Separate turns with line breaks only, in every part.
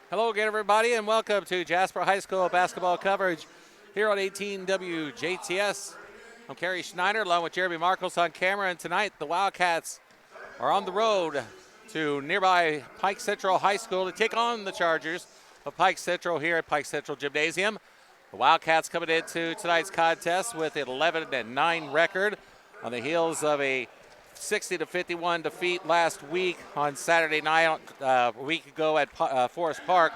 Hello again, everybody, and welcome to Jasper High School basketball coverage here on 18 WJTS. I'm Kerry Schneider along with Jeremy Marcos on camera, and tonight the Wildcats are on the road to nearby Pike Central High School to take on the Chargers of Pike Central here at Pike Central Gymnasium. The Wildcats coming into tonight's contest with an 11-9 record on the heels of a 60-51 defeat last week on Saturday night, a week ago at Forest Park.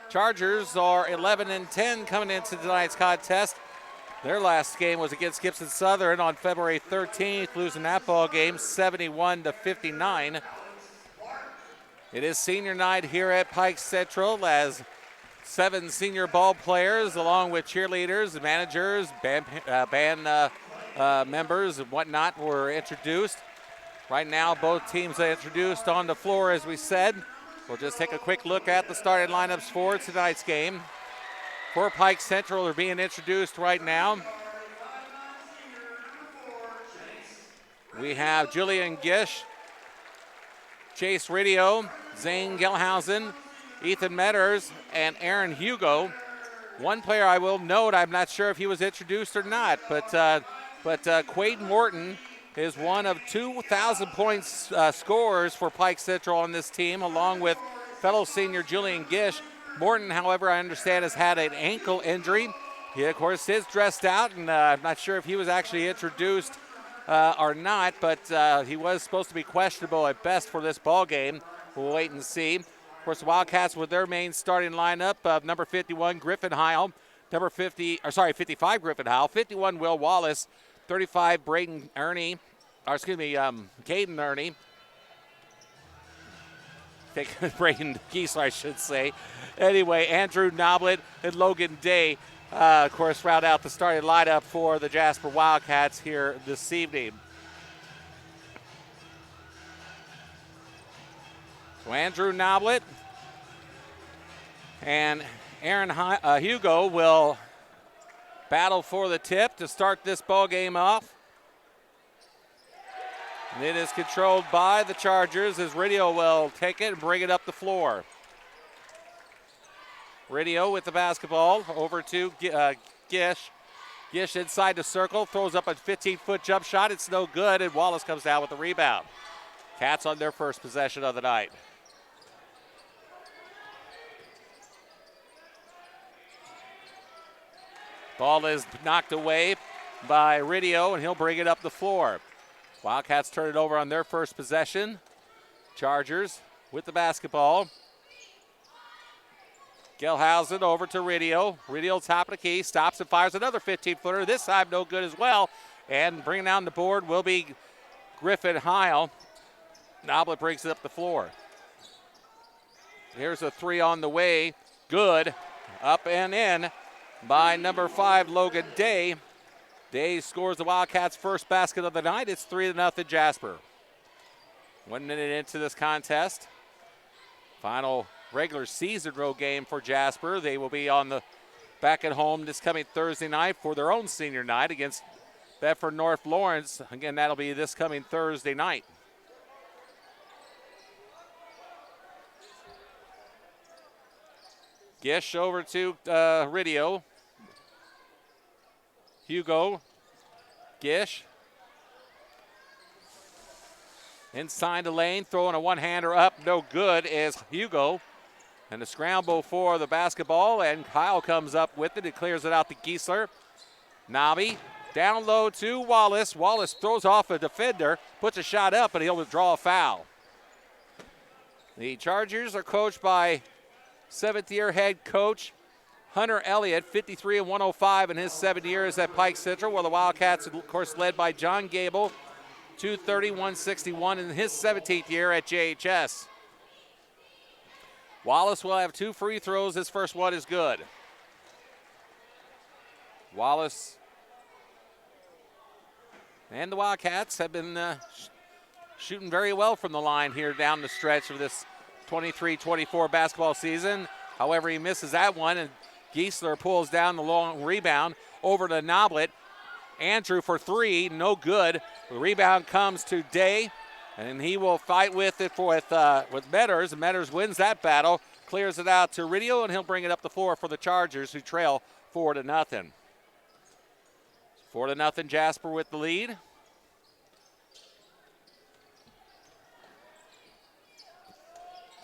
Chargers are 11-10 coming into tonight's contest. Their last game was against Gibson Southern on February 13th, losing that ball game 71-59. It is senior night here at Pike Central as 7 senior ball players, along with cheerleaders, managers, band members, and whatnot, were introduced. Right now, both teams are introduced on the floor, as we said. We'll just take a quick look at the starting lineups for tonight's game. For Pike Central are being introduced right now. We have Julian Gish, Chase Radio, Zane Gelhausen, Ethan Metters, and Aaron Hugo. One player I will note, I'm not sure if he was introduced or not, but Quaid Morton is one of 2,000 points scorers for Pike Central on this team, along with fellow senior Julian Gish. Morton, however, I understand has had an ankle injury. He, of course, is dressed out, and I'm not sure if he was actually introduced or not, but he was supposed to be questionable at best for this ball game. We'll wait and see. Of course, the Wildcats with their main starting lineup of number 51, Griffin Heil, 55, Griffin Heil, 51, Will Wallace, 35, Caden Ernie. Braden Giesler, I should say. Anyway, Andrew Noblet and Logan Day, of course, round out the starting lineup for the Jasper Wildcats here this evening. So Andrew Noblet and Aaron Hugo will battle for the tip to start this ball game off. And it is controlled by the Chargers as Radio will take it and bring it up the floor. Radio with the basketball over to Gish. Gish inside the circle, throws up a 15-foot jump shot. It's no good, and Wallace comes down with the rebound. Cats on their first possession of the night. Ball is knocked away by Radio, and he'll bring it up the floor. Wildcats turn it over on their first possession. Chargers with the basketball. Gelhausen over to Radio. Radio top of the key, stops and fires another 15-footer. This time no good as well. And bringing down the board will be Griffin Heil. Noblet brings it up the floor. Here's a three on the way. Good. Up and in by number 5, Logan Day. Day scores the Wildcats' first basket of the night. It's 3-0 Jasper. 1 minute into this contest. Final regular season road game for Jasper. They will be on the back at home this coming Thursday night for their own senior night against Bedford North Lawrence. Again, that'll be this coming Thursday night. Gish over to Radio. Hugo, Gish. Inside the lane, throwing a one-hander up, no good is Hugo. And the scramble for the basketball, and Kyle comes up with it. He clears it out to Giesler. Nabi down low to Wallace. Wallace throws off a defender, puts a shot up, and he'll withdraw a foul. The Chargers are coached by seventh-year head coach Hunter Elliott, 53 and 105 in his 7 years at Pike Central, while the Wildcats, of course, led by John Gable, 230, 161 in his 17th year at JHS. Wallace will have 2 free throws. His first one is good. Wallace and the Wildcats have been shooting very well from the line here down the stretch of this 23-24 basketball season. However, he misses that one, and Giesler pulls down the long rebound over to Noblet. Andrew for 3, no good. The rebound comes to Day, and he will fight with it with Metters. Metters wins that battle. clears it out to Ridio, and he'll bring it up the floor for the Chargers, who trail 4-0. 4-0, Jasper with the lead.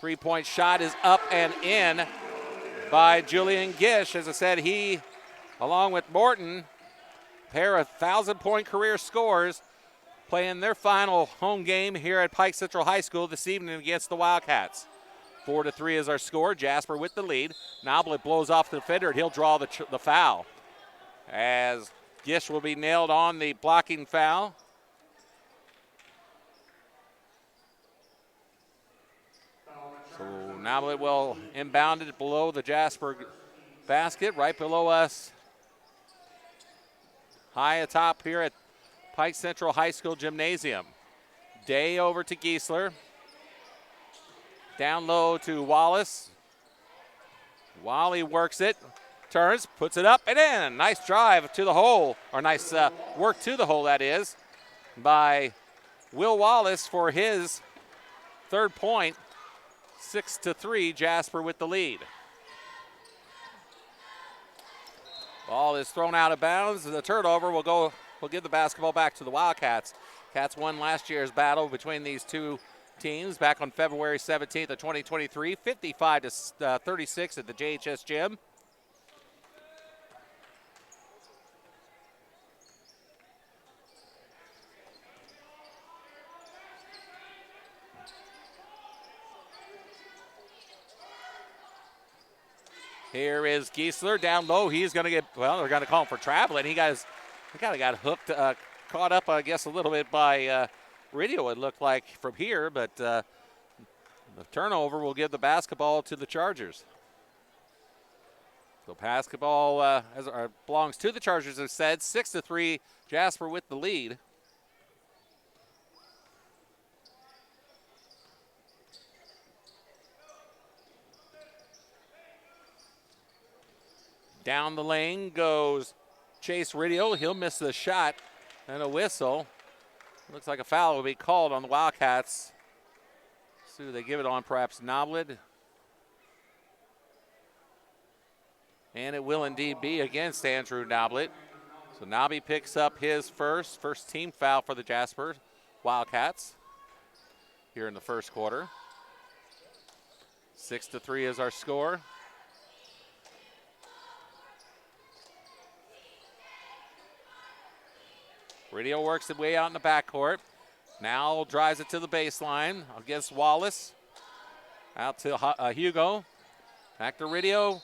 Three-point shot is up and in by Julian Gish. As I said, he, along with Morton, pair of 1,000-point career scorers, playing their final home game here at Pike Central High School this evening against the Wildcats. 4-3 is our score. Jasper with the lead. Noblet blows off the defender, and he'll draw the foul. As Gish will be nailed on the blocking foul. So Noblet will inbound it below the Jasper basket, right below us. High atop here at Pike Central High School Gymnasium. Day over to Giesler. Down low to Wallace. Wally works it, turns, puts it up and in. Nice drive to the hole, or nice work to the hole, that is, by Will Wallace for his third point. 6-3, Jasper with the lead. Ball is thrown out of bounds. The turnover will give the basketball back to the Wildcats. Cats won last year's battle between these two teams back on February 17th of 2023, 55-36 at the JHS gym. Here is Giesler down low. He's going to get, well, they're going to call him for traveling. He kind of got hooked, caught up, I guess, a little bit by Ridio, it looked like, from here, but the turnover will give the basketball to the Chargers. So basketball belongs to the Chargers, as said. 6-3, Jasper with the lead. Down the lane goes Chase Ridio. He'll miss the shot and a whistle. Looks like a foul will be called on the Wildcats. So they give it on perhaps Noblet. And it will indeed be against Andrew Noblet. So Nobby picks up his first team foul for the Jasper Wildcats here in the first quarter. 6-3 is our score. Ridio works his way out in the backcourt. Now drives it to the baseline against Wallace. Out to Hugo. Back to Ridio.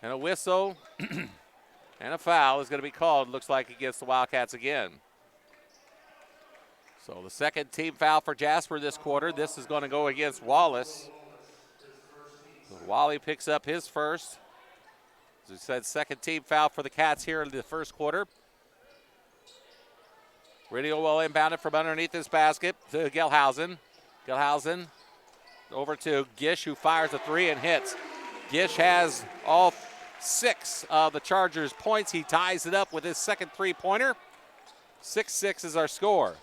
And a whistle. And a foul is going to be called, looks like, against the Wildcats again. So the second team foul for Jasper this quarter. This is going to go against Wallace. So Wally picks up his first. As we said, second team foul for the Cats here in the first quarter. Ridio will inbound it from underneath this basket to Gelhausen. Gelhausen over to Gish, who fires a three and hits. Gish has all 6 of the Chargers' points. He ties it up with his second three-pointer. 6-6 is our score.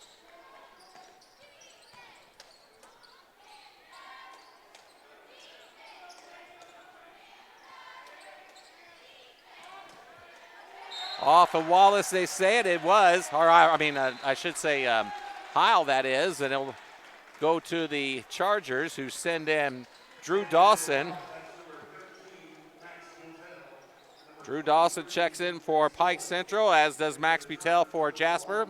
Off of Wallace, they say it was, or I should say Heil, that is, and it'll go to the Chargers, who send in Drew Dawson. Drew Dawson checks in for Pike Central, as does Max Butel for Jasper.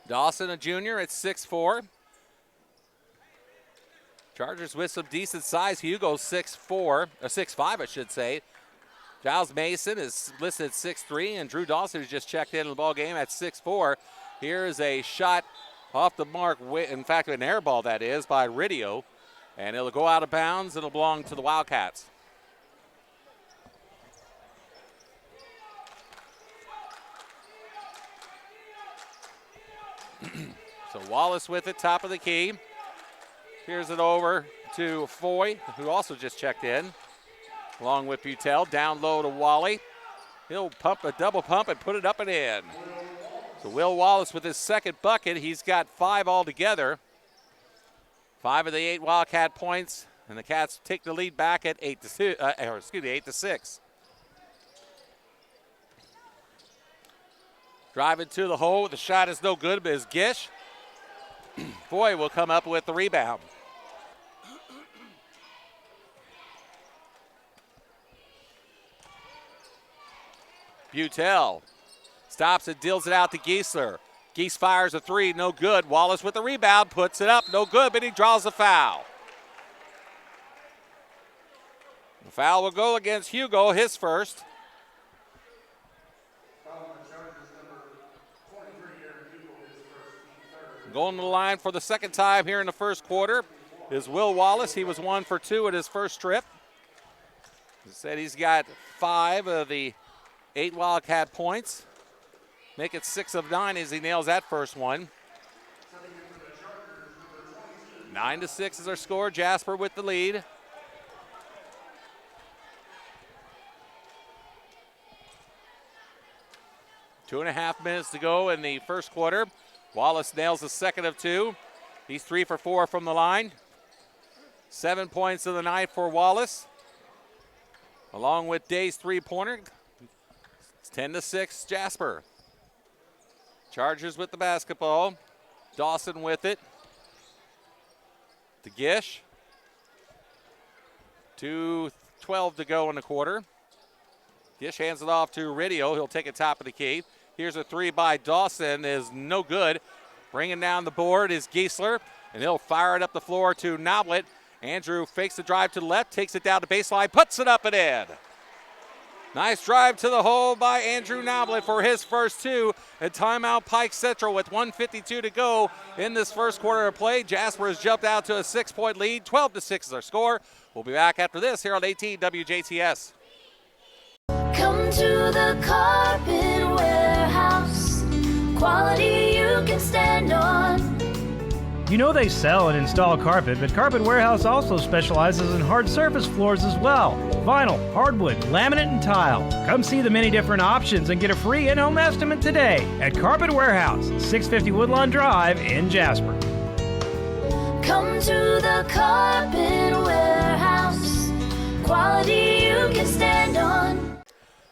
Dawson, a junior, at 6'4". Chargers with some decent size. Hugo's 6'4", or 6'5", I should say. Giles Mason is listed at 6'3", and Drew Dawson, who's just checked in the ball game, at 6'4". Here is a shot off the mark, in fact, an air ball, that is, by Ridio, and it'll go out of bounds. It'll belong to the Wildcats. So Wallace with it, top of the key. Here's it over to Foy, who also just checked in, along with Butel. Down low to Wally. He'll pump a double pump and put it up and in. So Will Wallace with his second bucket. He's got 5 altogether. 5 of the 8 Wildcat points And the Cats take the lead back at 8-6. Driving to the hole. The shot is no good, but it's Gish. Foy will come up with the rebound. Butel stops it, deals it out to Giesler. Gies fires a three, no good. Wallace with the rebound, puts it up, no good, but he draws a foul. The foul will go against Hugo, his first. Going to the line for the second time here in the first quarter is Will Wallace. He was 1 for 2 at his first trip. He said he's got 5 of the 8 Wildcat points. Make it 6 of 9 as he nails that first one. 9-6 is our score. Jasper with the lead. Two and a half minutes to go in the first quarter. Wallace nails the second of 2. He's 3 for 4 from the line. 7 points of the night for Wallace. Along with Day's three-pointer. It's 10-6 Jasper. Chargers with the basketball. Dawson with it. To Gish. 2:12 to go in the quarter. Gish hands it off to Ridio. He'll take it top of the key. Here's a three by Dawson, is no good. Bringing down the board is Giesler, and he'll fire it up the floor to Noblet. Andrew fakes the drive to the left, takes it down to baseline, puts it up and in. Nice drive to the hole by Andrew Noblet for his first 2. And timeout Pike Central with 1:52 to go in this first quarter of play. Jasper has jumped out to a 6-point lead. 12-6 is our score. We'll be back after this here on 18 WJTS.
Come to the Carpet Warehouse. Quality you can stand on.
You know they sell and install carpet, but Carpet Warehouse also specializes in hard surface floors as well. Vinyl, hardwood, laminate, and tile. Come see the many different options and get a free in-home estimate today at Carpet Warehouse, 650 Woodlawn Drive in Jasper.
Come to the Carpet Warehouse. Quality you can stand on.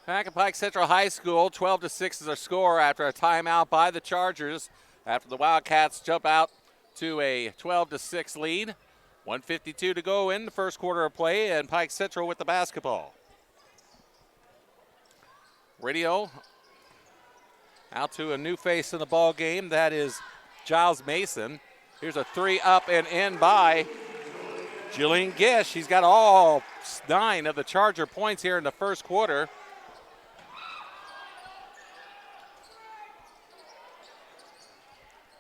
Back at Pike Central High School, 12-6 is our score after a timeout by the Chargers. After the Wildcats jump out to a 12-6 lead. 1:52 to go in the first quarter of play, and Pike Central with the basketball. Radio out to a new face in the ball game. That is Giles Mason. Here's a three up and in by Jillian Gish. He's got all 9 of the Charger points here in the first quarter.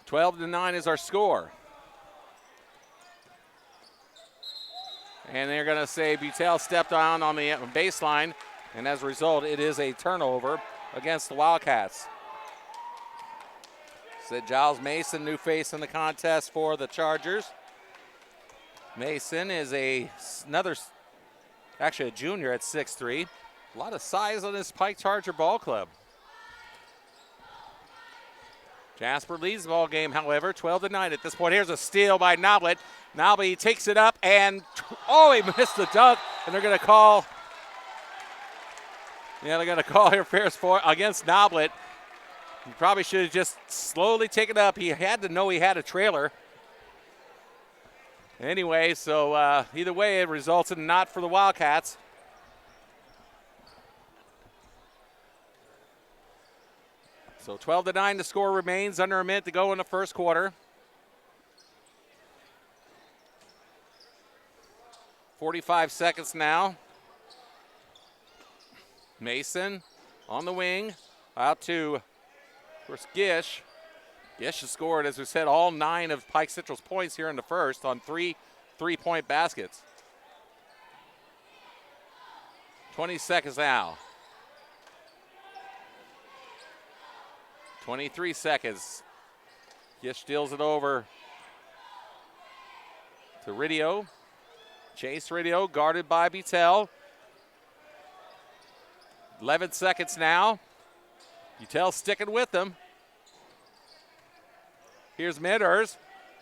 (12-9) is our score. And they're going to say Butel stepped on the baseline, and as a result, it is a turnover against the Wildcats. Said Giles Mason, new face in the contest for the Chargers. Mason is actually a junior at 6'3". A lot of size on this Pike Charger ball club. Jasper leads the ball game, however, 12-9 at this point. Here's a steal by Noblet. Noblet takes it up, and he missed the dunk, and they're going to call. They're going to call interference against Noblet. He probably should have just slowly taken it up. He had to know he had a trailer. Anyway, so either way, it results in not for the Wildcats. So 12-9, the score remains. Under a minute to go in the first quarter. 45 seconds now. Mason on the wing. Out to, of course, Gish. Gish has scored, as we said, all 9 of Pike Central's points here in the first on 3 3-point baskets. 20 seconds now. 23 seconds. Gish steals it over to Ridio. Chase Ridio, guarded by Butel. 11 seconds now. Butel sticking with them. Here's Midders.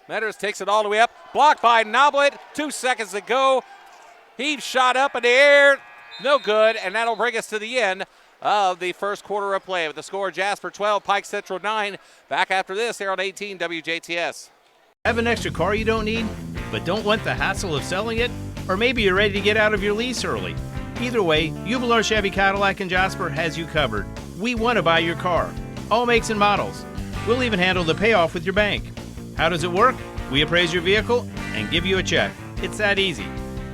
Metters takes it all the way up. Blocked by Noblet. 2 seconds to go. He shot up in the air. No good, and that'll bring us to the end of the first quarter of play with the score Jasper 12, Pike Central 9. Back after this here on 18 WJTS.
Have an extra car you don't need, but don't want the hassle of selling it? Or maybe you're ready to get out of your lease early. Either way, Ubler Chevy Cadillac in Jasper has you covered. We want to buy your car. All makes and models. We'll even handle the payoff with your bank. How does it work? We appraise your vehicle and give you a check. It's that easy.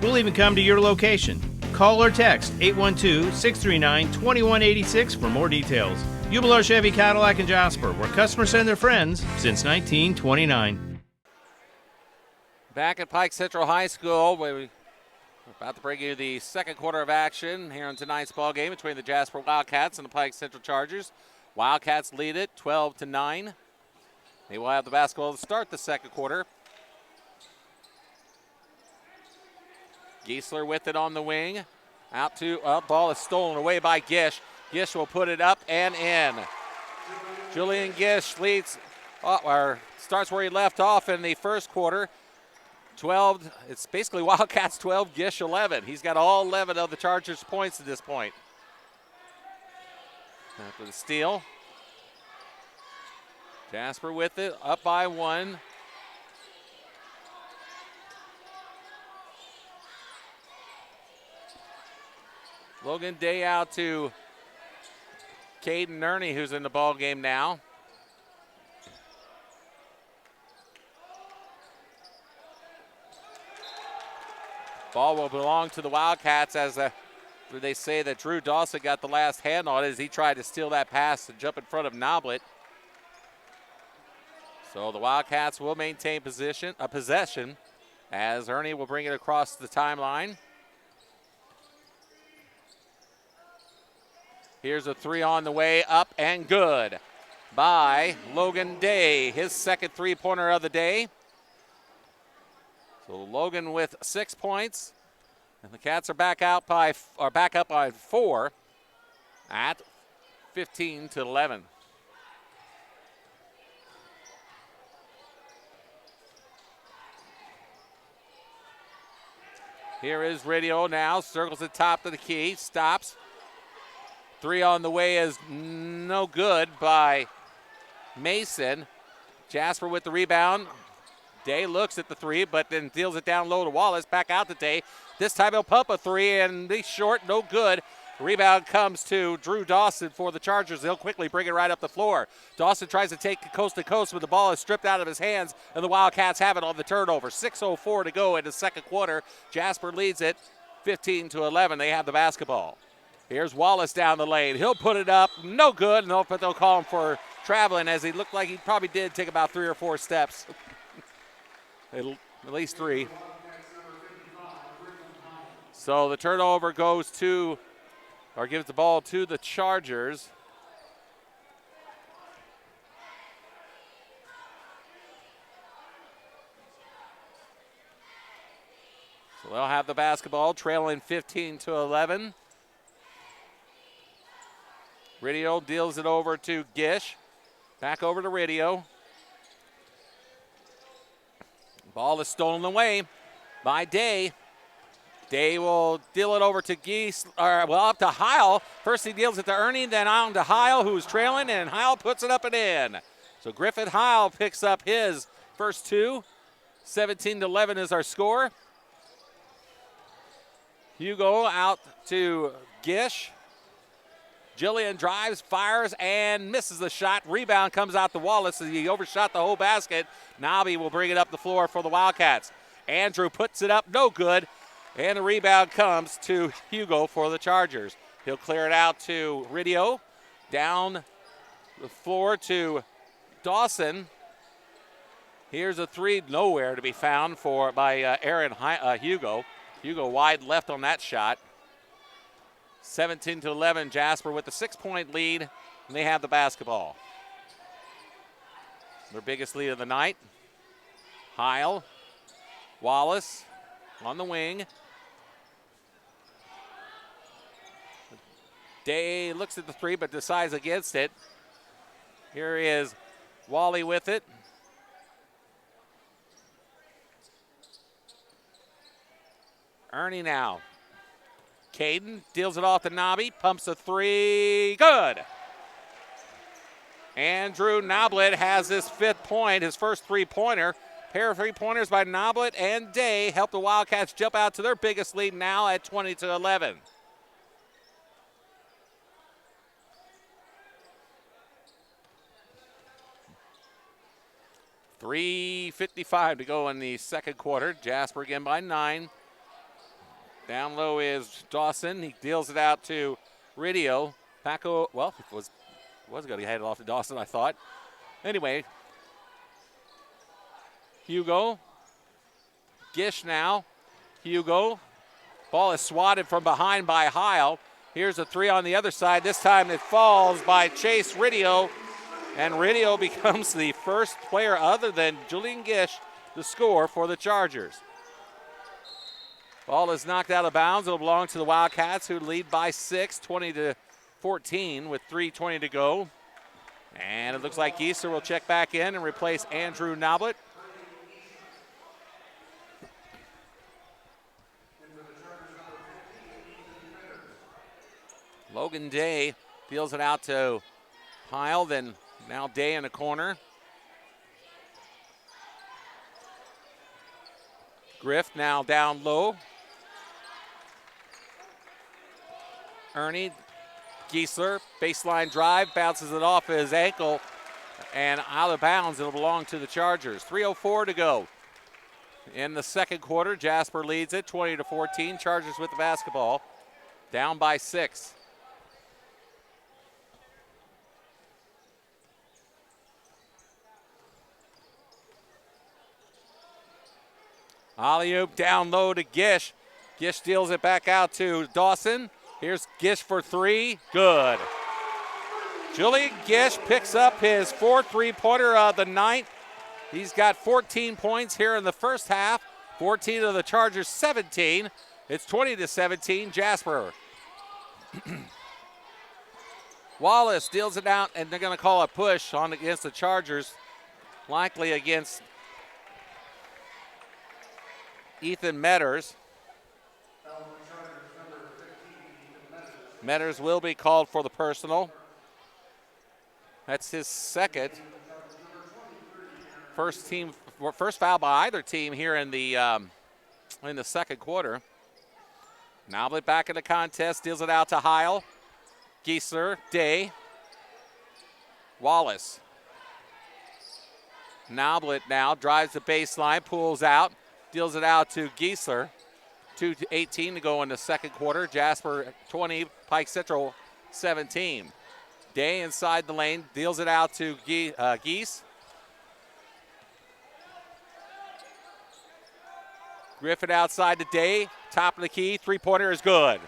We'll even come to your location. Call or text 812-639-2186 for more details. Ubler Chevy Cadillac in Jasper, where customers send their friends since 1929.
Back at Pike Central High School, we're about to bring you the second quarter of action here in tonight's ball game between the Jasper Wildcats and the Pike Central Chargers. Wildcats lead it 12-9. They will have the basketball to start the second quarter. Giesler with it on the wing. Out to, ball is stolen away by Gish. Gish will put it up and in. Julian Gish leads, or starts where he left off in the first quarter. 12, it's basically Wildcats 12, Gish 11. He's got all 11 of the Chargers' points at this point. After the steal. Jasper with it, up by 1. Logan Day out to Caden Nerney, who's in the ball game now. Ball will belong to the Wildcats as they say that Drew Dawson got the last hand on it as he tried to steal that pass and jump in front of Noblet. So the Wildcats will maintain possession as Ernie will bring it across the timeline. Here's a 3 on the way, up and good by Logan Day, his second three-pointer of the day. So Logan with 6 points, and the Cats are back up by 4 at 15-11. Here is Radio now, circles the top of the key, stops. 3 on the way is no good by Mason. Jasper with the rebound. Day looks at the 3, but then deals it down low to Wallace. Back out to Day. This time he'll pump a 3, and he's short, no good. Rebound comes to Drew Dawson for the Chargers. They'll quickly bring it right up the floor. Dawson tries to take it coast to coast, but the ball is stripped out of his hands, and the Wildcats have it on the turnover. 6:04 to go in the second quarter. Jasper leads it 15-11. They have the basketball. Here's Wallace down the lane. He'll put it up. No good. But they'll call him for traveling, as he looked like he probably did take about 3 or 4 steps. At least 3. So the turnover goes to, or gives the ball to the Chargers. So they'll have the basketball, trailing 15-11. Radio deals it over to Gish. Back over to Radio. Ball is stolen away by Day. Day will deal it over to up to Heil. First he deals it to Ernie, then on to Heil, who's trailing, and Heil puts it up and in. So Griffith Heil picks up his first 2. 17-11 is our score. Hugo out to Gish. Jillian drives, fires, and misses the shot. Rebound comes out to Wallace as he overshot the whole basket. Nabi will bring it up the floor for the Wildcats. Andrew puts it up, no good. And the rebound comes to Hugo for the Chargers. He'll clear it out to Ridio. Down the floor to Dawson. Here's a 3, nowhere to be found by Aaron Hugo. Hugo wide left on that shot. 17-11, Jasper with the 6-point lead, and they have the basketball. Their biggest lead of the night. Heil, Wallace on the wing. Day looks at the 3 but decides against it. Here is Wally with it. Ernie now. Caden deals it off to Nobby, pumps a three, good. Andrew Noblet has his 5th point, his first three-pointer. Pair of three-pointers by Noblet and Day help the Wildcats jump out to their biggest lead now at 20-11. .355 to go in the second quarter. Jasper again by 9. Down low is Dawson. He deals it out to Ridio. Paco, well, was going to hand it off to Dawson, I thought. Anyway, Hugo. Gish now. Hugo. Ball is swatted from behind by Heil. Here's a three on the other side. This time it falls by Chase Ridio. And Ridio becomes the first player other than Julian Gish to score for the Chargers. Ball is knocked out of bounds. It'll belong to the Wildcats, who lead by 6, 20-14 with 3:20 to go. And it looks like Gieser will check back in and replace Andrew Noblet. Logan Day deals it out to Heil, then now Day in the corner. Griff now down low. Ernie Giesler, baseline drive, bounces it off his ankle and out of bounds. It'll belong to the Chargers. 3:04 to go in the second quarter. Jasper leads it 20-14. Chargers with the basketball, down by 6. Alley-oop down low to Gish. Gish deals it back out to Dawson. Here's Gish for 3. Good. Julian Gish picks up his 4th three-pointer of the night. He's got 14 points here in the first half. 14 of the Chargers' 17. It's 20-17, Jasper. Wallace deals it out, and they're going to call a push on against the Chargers, likely against Ethan Metters. Metters will be called for the personal. That's his second. First foul by either team here in the second quarter. Noblet back in the contest, deals it out to Heil. Giesler, Day. Wallace. Noblet now drives the baseline, pulls out. Deals it out to Giesler. 2:18 to go in the second quarter. Jasper 20, Pike Central 17. Day inside the lane, deals it out to Gies. Griffin outside to Day, top of the key, three-pointer is good.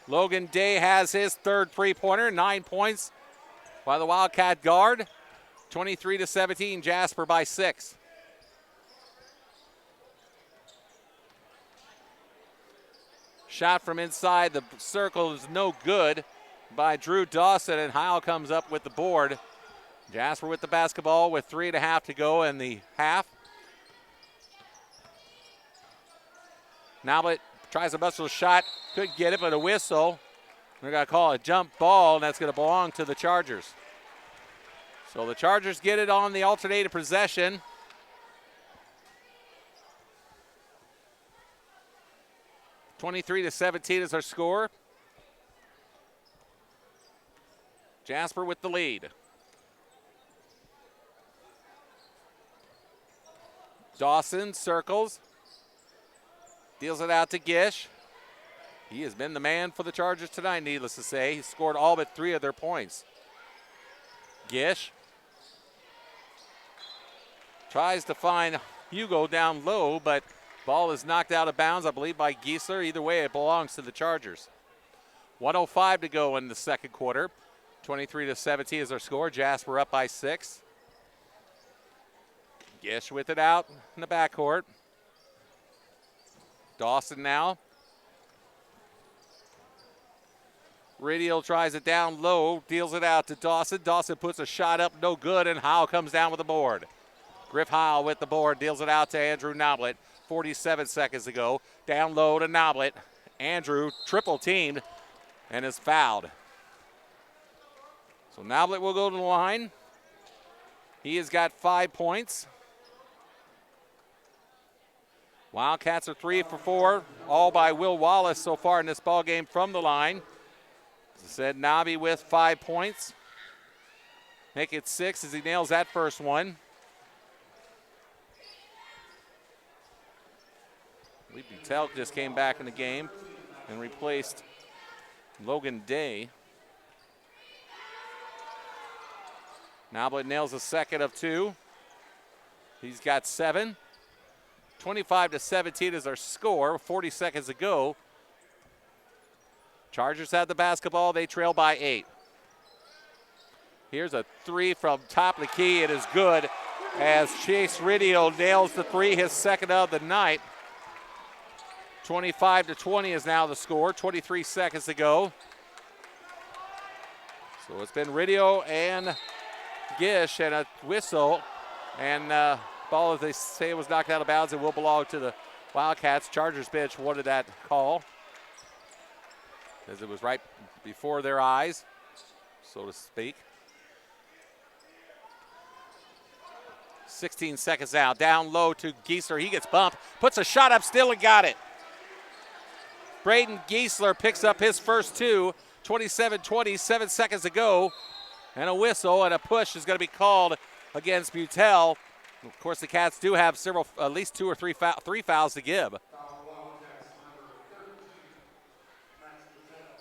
Logan Day has his 3rd three-pointer, 9 points by the Wildcat guard. 23-17, Jasper by 6. Shot from inside the circle is no good by Drew Dawson, and Heil comes up with the board. Jasper with the basketball with 3.5 to go in the half. Noblet tries a muscle shot, couldn't get it, but a whistle. They're going to call a jump ball, and that's going to belong to the Chargers. So the Chargers get it on the alternated possession. (23-17) is our score. Jasper with the lead. Dawson circles. Deals it out to Gish. He has been the man for the Chargers tonight, needless to say. He scored all but 3 of their points. Gish tries to find Hugo down low, but ball is knocked out of bounds, I believe, by Giesler. Either way, it belongs to the Chargers. 1:05 to go in the second quarter. 23-17 is our score. Jasper up by 6. Gish with it out in the backcourt. Dawson now. Radial tries it down low, deals it out to Dawson. Dawson puts a shot up, no good, and Howe comes down with the board. Griff Heil with the board, deals it out to Andrew Noblet. 47 seconds to go. Down low to Noblet. Andrew triple teamed and is fouled. So Noblet will go to the line. He has got 5 points. Wildcats are 3 for 4, all by Will Wallace so far in this ball game from the line. As I said, Nabi with 5 points. Make it 6 as he nails that first one. Lee Butel just came back in the game and replaced Logan Day. Noblet nails a second of 2. He's got 7. 25-17 is our score. 40 seconds to go. Chargers have the basketball. They trail by 8. Here's a 3 from top of the key. It is good as Chase Ridio nails the 3, his second of the night. 25-20 is now the score. 23 seconds to go. So it's been Ridio and Gish and a whistle. And ball, as they say, was knocked out of bounds and will belong to the Wildcats. Chargers bench wanted that call as it was right before their eyes, so to speak. 16 seconds now. Down low to Giesler. He gets bumped. Puts a shot up still and got it. Braden Giesler picks up his first 2. 27-20, 7 seconds to go. And a whistle and a push is going to be called against Butel. Of course, the Cats do have at least 2 or 3 fouls to give.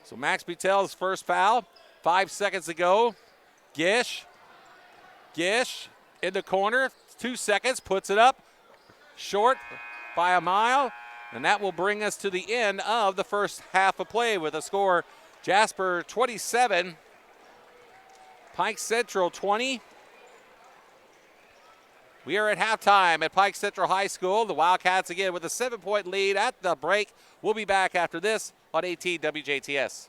So Max Butel's first foul. 5 seconds to go. Gish in the corner. 2 seconds, puts it up. Short by a mile. And that will bring us to the end of the first half of play with a score Jasper 27, Pike Central 20. We are at halftime at Pike Central High School. The Wildcats again with a 7-point lead at the break. We'll be back after this on 18 WJTS.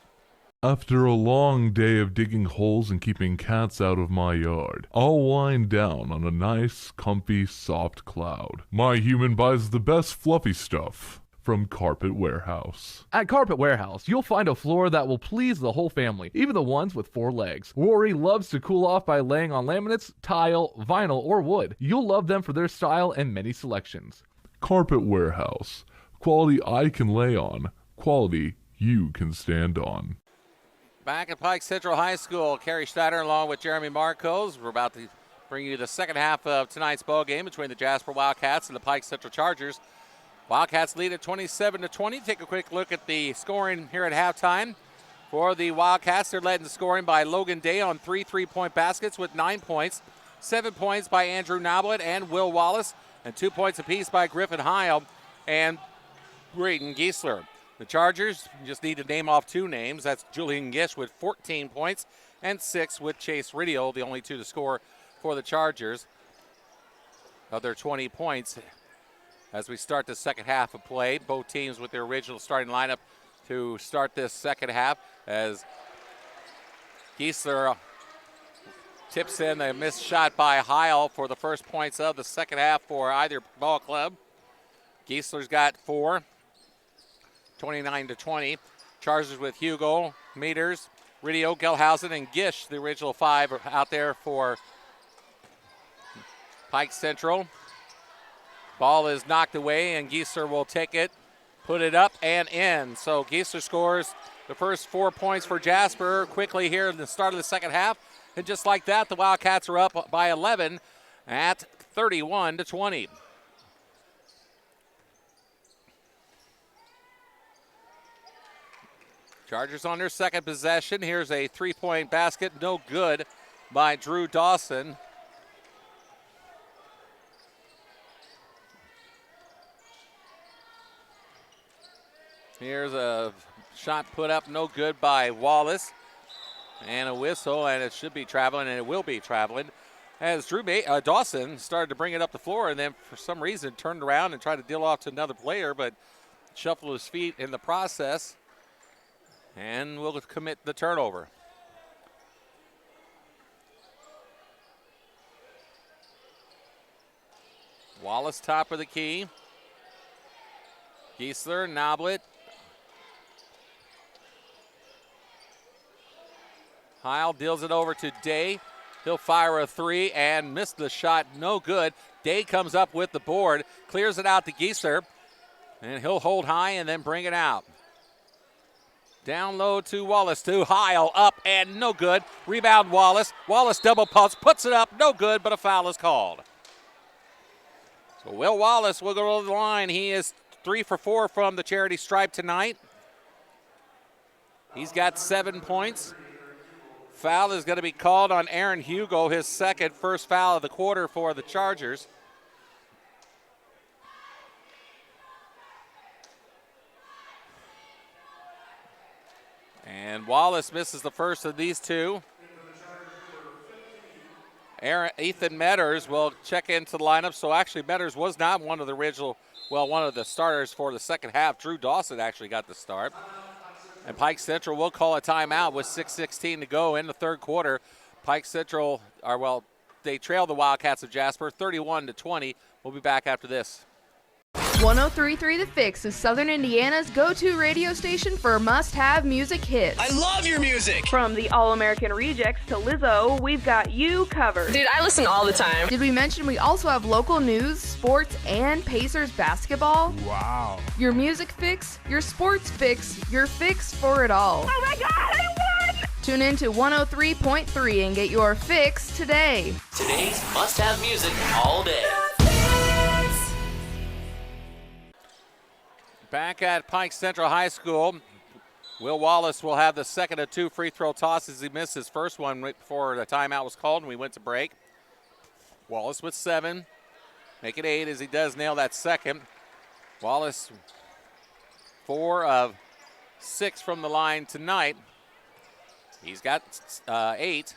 After a long day of digging holes and keeping cats out of my yard, I'll wind down on a nice, comfy, soft cloud. My human buys the best fluffy stuff from Carpet Warehouse.
At Carpet Warehouse, you'll find a floor that will please the whole family, even the ones with 4 legs. Rory loves to cool off by laying on laminates, tile, vinyl, or wood. You'll love them for their style and many selections.
Carpet Warehouse. Quality I can lay on. Quality you can stand on.
Back at Pike Central High School, Kerry Schneider along with Jeremy Marcos. We're about to bring you the second half of tonight's ball game between the Jasper Wildcats and the Pike Central Chargers. Wildcats lead at 27-20. Take a quick look at the scoring here at halftime. For the Wildcats, they're led in scoring by Logan Day on 3 3-point baskets with 9 points. 7 points by Andrew Noblet and Will Wallace, and 2 points apiece by Griffin Heil and Braden Giesler. The Chargers just need to name off 2 names. That's Julian Gish with 14 points and 6 with Chase Ridio, the only 2 to score for the Chargers of their 20 points. As we start the second half of play, both teams with their original starting lineup to start this second half as Giesler tips in a missed shot by Heil for the first points of the second half for either ball club. Giesler's got 4, 29-20. Chargers with Hugo, Meters, Ridio, Gelhausen, and Gish, the original 5 are out there for Pike Central. Ball is knocked away, and Giesler will take it, put it up, and in. So Giesler scores the first 4 points for Jasper quickly here at the start of the second half. And just like that, the Wildcats are up by 11 at 31-20. Chargers on their second possession. Here's a 3-point basket, no good by Drew Dawson. Here's a shot put up, no good by Wallace. And a whistle, and it should be traveling, and it will be traveling. As Dawson started to bring it up the floor, and then for some reason turned around and tried to deal off to another player, but shuffled his feet in the process. And will commit the turnover. Wallace, top of the key. Giesler, Noblet. Heil deals it over to Day. He'll fire a three and missed the shot. No good. Day comes up with the board, clears it out to Giesler, and he'll hold high and then bring it out. Down low to Wallace, to Heil, up and no good. Rebound Wallace. Wallace double pulse, puts it up, no good, but a foul is called. So Will Wallace will go to the line. He is 3 for 4 from the charity stripe tonight. He's got 7 points. Foul is going to be called on Aaron Hugo, his first foul of the quarter for the Chargers. And Wallace misses the first of these two. Ethan Metters will check into the lineup. So actually Metters was not one of the starters for the second half. Drew Dawson actually got the start. And Pike Central will call a timeout with 6:16 to go in the third quarter. Pike Central they trail the Wildcats of Jasper 31-20. We'll be back after this.
103.3 The Fix is Southern Indiana's go-to radio station for must-have music hits.
I love your music!
From the All-American Rejects to Lizzo, we've got you covered.
Dude, I listen all the time.
Did we mention we also have local news, sports, and Pacers basketball?
Wow.
Your music fix, your sports fix, your fix for it all.
Oh my God, I won!
Tune in to 103.3 and get your fix today.
Today's must-have music all day.
Back at Pike Central High School, Will Wallace will have the second of 2 free throw tosses. He missed his first one right before the timeout was called and we went to break. Wallace with 7. Make it 8 as he does nail that second. Wallace 4 of 6 from the line tonight. He's got 8.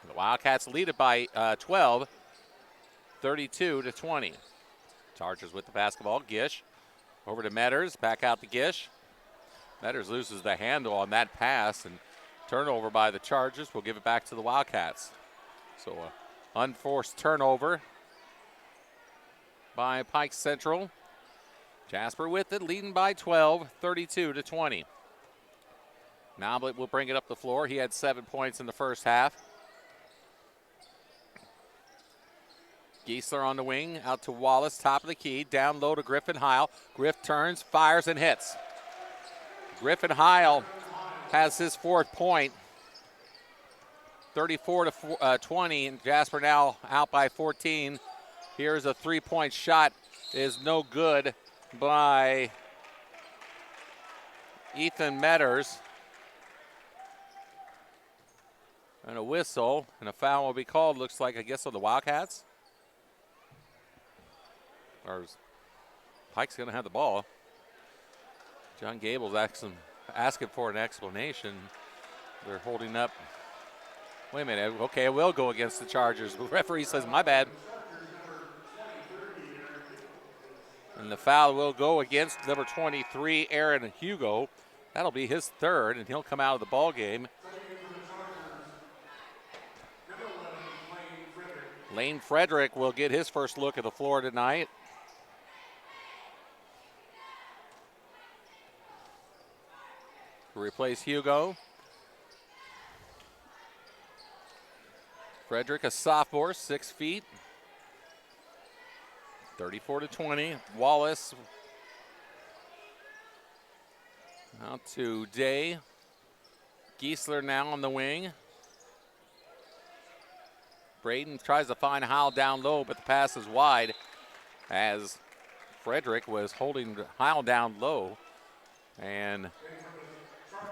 The Wildcats lead it by 12, 32-20. Chargers with the basketball. Gish over to Metters. Back out to Gish. Metters loses the handle on that pass and turnover by the Chargers. We'll give it back to the Wildcats. So unforced turnover by Pike Central. Jasper with it, leading by 12, 32-20. Noblet will bring it up the floor. He had 7 points in the first half. Giesler on the wing, out to Wallace, top of the key, down low to Griffin Heil. Griff turns, fires, and hits. Griffin Heil has his 4th point. 34-20, and Jasper now out by 14. Here's a 3-point shot, is no good by Ethan Metters. And a whistle, and a foul will be called, looks like, I guess, on the Wildcats. Or Pike's going to have the ball. John Gable's asking for an explanation. They're holding up. Wait a minute. Okay, it will go against the Chargers. The referee says, my bad. And the foul will go against number 23, Aaron Hugo. That'll be his 3rd, and he'll come out of the ball game. Lane Frederick will get his first look at the floor tonight. To replace Hugo. Frederick, a sophomore, 6 feet. 34-20. Wallace out to Day. Giesler now on the wing. Braden tries to find Heil down low, but the pass is wide as Frederick was holding Heil down low. And the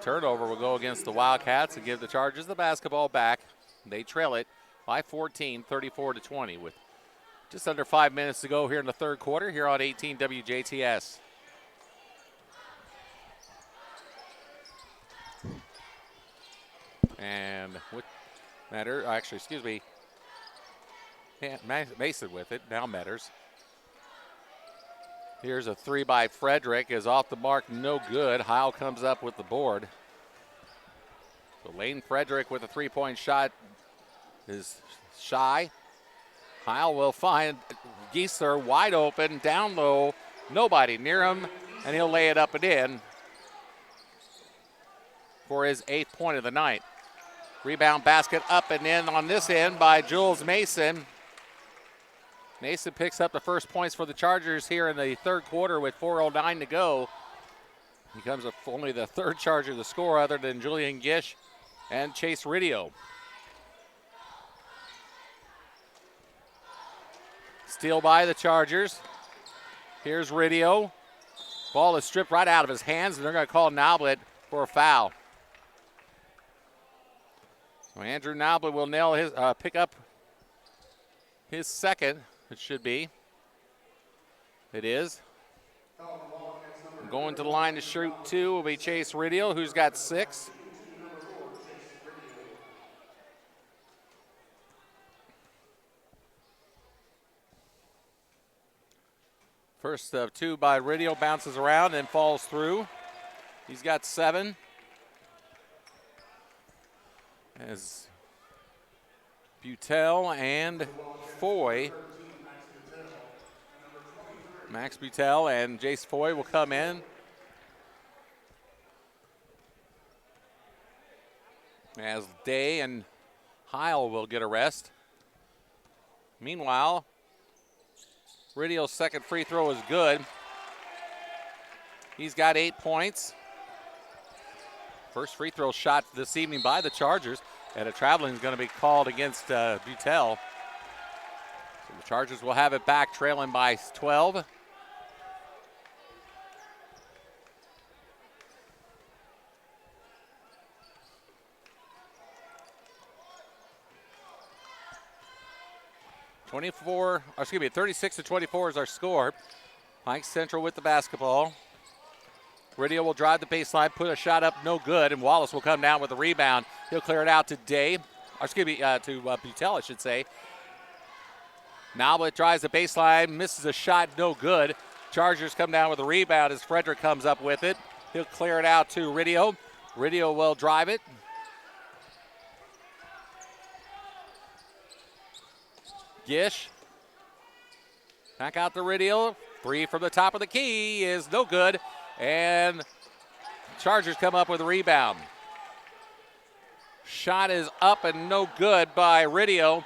turnover will go against the Wildcats and give the Chargers the basketball back. They trail it by 14, 34-20 with just under 5 minutes to go here in the third quarter here on 18 WJTS. And with Mason with it, now Metters. Here's a 3 by Frederick, is off the mark, no good. Heil comes up with the board. So Lane Frederick with a 3-point shot is shy. Heil will find Geisler wide open, down low, nobody near him, and he'll lay it up and in for his 8th point of the night. Rebound basket up and in on this end by Jules Mason. Mason picks up the first points for the Chargers here in the third quarter with 4:09 to go. He becomes only the third Charger to score other than Julian Gish and Chase Ridio. Steal by the Chargers. Here's Ridio. Ball is stripped right out of his hands, and they're going to call Noblet for a foul. So Andrew Noblet will nail his, pick up his second. It should be. It is. Going to the line to shoot 2 will be Chase Ridio, who's got 6. First of 2 by Ridio, bounces around and falls through. He's got 7. As Butel and Foy. Max Butel and Jace Foy will come in. As Day and Heil will get a rest. Meanwhile, Ridio's second free throw is good. He's got 8 points. First free throw shot this evening by the Chargers, and a traveling is going to be called against Butel. So the Chargers will have it back, trailing by 12. Excuse me, 36-24 is our score. Pike Central with the basketball. Ridio will drive the baseline, put a shot up, no good, and Wallace will come down with the rebound. He'll clear it out to Day, to Butel, I should say. Noblet drives the baseline, misses a shot, no good. Chargers come down with the rebound as Frederick comes up with it. He'll clear it out to Ridio. Ridio will drive it. Gish. Back out to Ridio. 3 from the top of the key is no good. And Chargers come up with a rebound. Shot is up and no good by Ridio.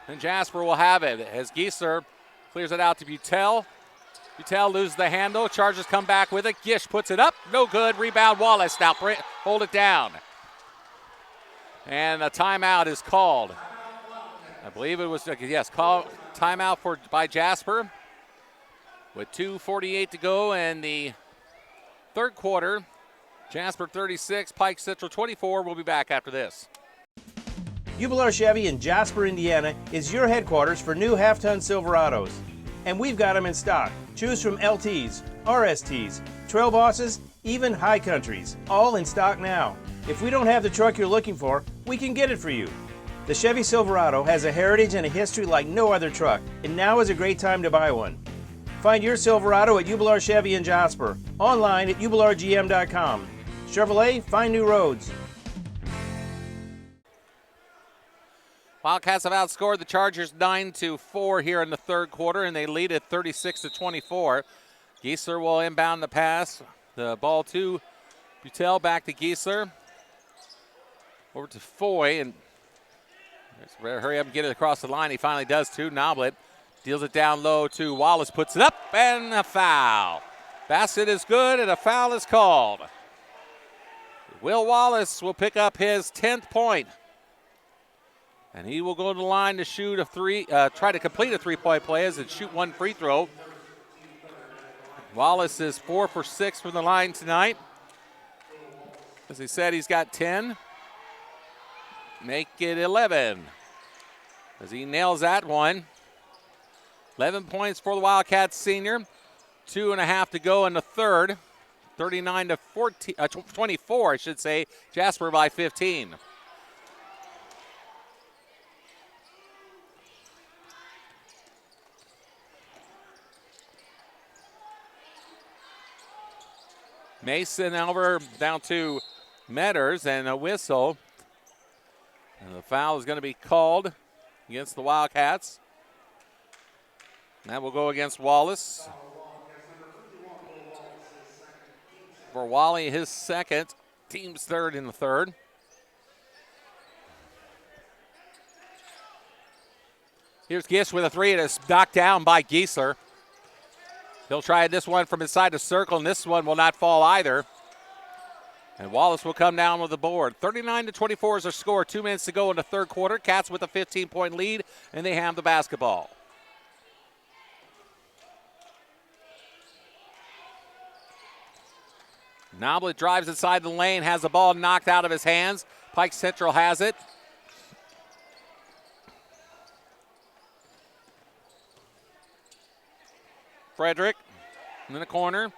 And Jasper will have it as Geisler clears it out to Butel. Butel loses the handle. Chargers come back with it. Gish puts it up. No good. Rebound Wallace. Now hold it down. And a timeout is called. I believe it was, call timeout by Jasper. With 2:48 to go in the third quarter. Jasper 36, Pike Central 24. We'll be back after this.
Ubelar Chevy in Jasper, Indiana is your headquarters for new half-ton Silverados. And we've got them in stock. Choose from LTs, RSTs, Trail Bosses, even High Countries. All in stock now. If we don't have the truck you're looking for, we can get it for you. The Chevy Silverado has a heritage and a history like no other truck, and now is a great time to buy one. Find your Silverado at Ubelar Chevy in Jasper, online at ubelargm.com. Chevrolet, find new roads.
Wildcats have outscored the Chargers 9-4 here in the third quarter, and they lead at 36-24. Geisler will inbound the pass. The ball to Butel, back to Geisler. Over to Foy, and better hurry up and get it across the line. He finally does too. Noblet deals it down low to Wallace, puts it up, and a foul. Basket is good, and a foul is called. Will Wallace will pick up his 10th point. And he will go to the line to shoot a try to complete a three-point play and shoot one free throw. Wallace is 4 for 6 from the line tonight. As he said, he's got 10. Make it 11. As he nails that one. 11 points for the Wildcats senior. 2.5 to go in the third. 39-24, I should say. Jasper by 15. Mason over down to Metters, and a whistle. And the foul is going to be called against the Wildcats. That will go against Wallace. For Wally, his second. Team's third in the third. Here's Gish with a three, and it's knocked down by Giesler. He'll try this one from inside the circle, and this one will not fall either. And Wallace will come down with the board. 39-24 is our score. 2 minutes to go in the third quarter. Cats with a 15-point lead, and they have the basketball. Noblet drives inside the lane, has the ball knocked out of his hands. Pike Central has it. Frederick in the corner.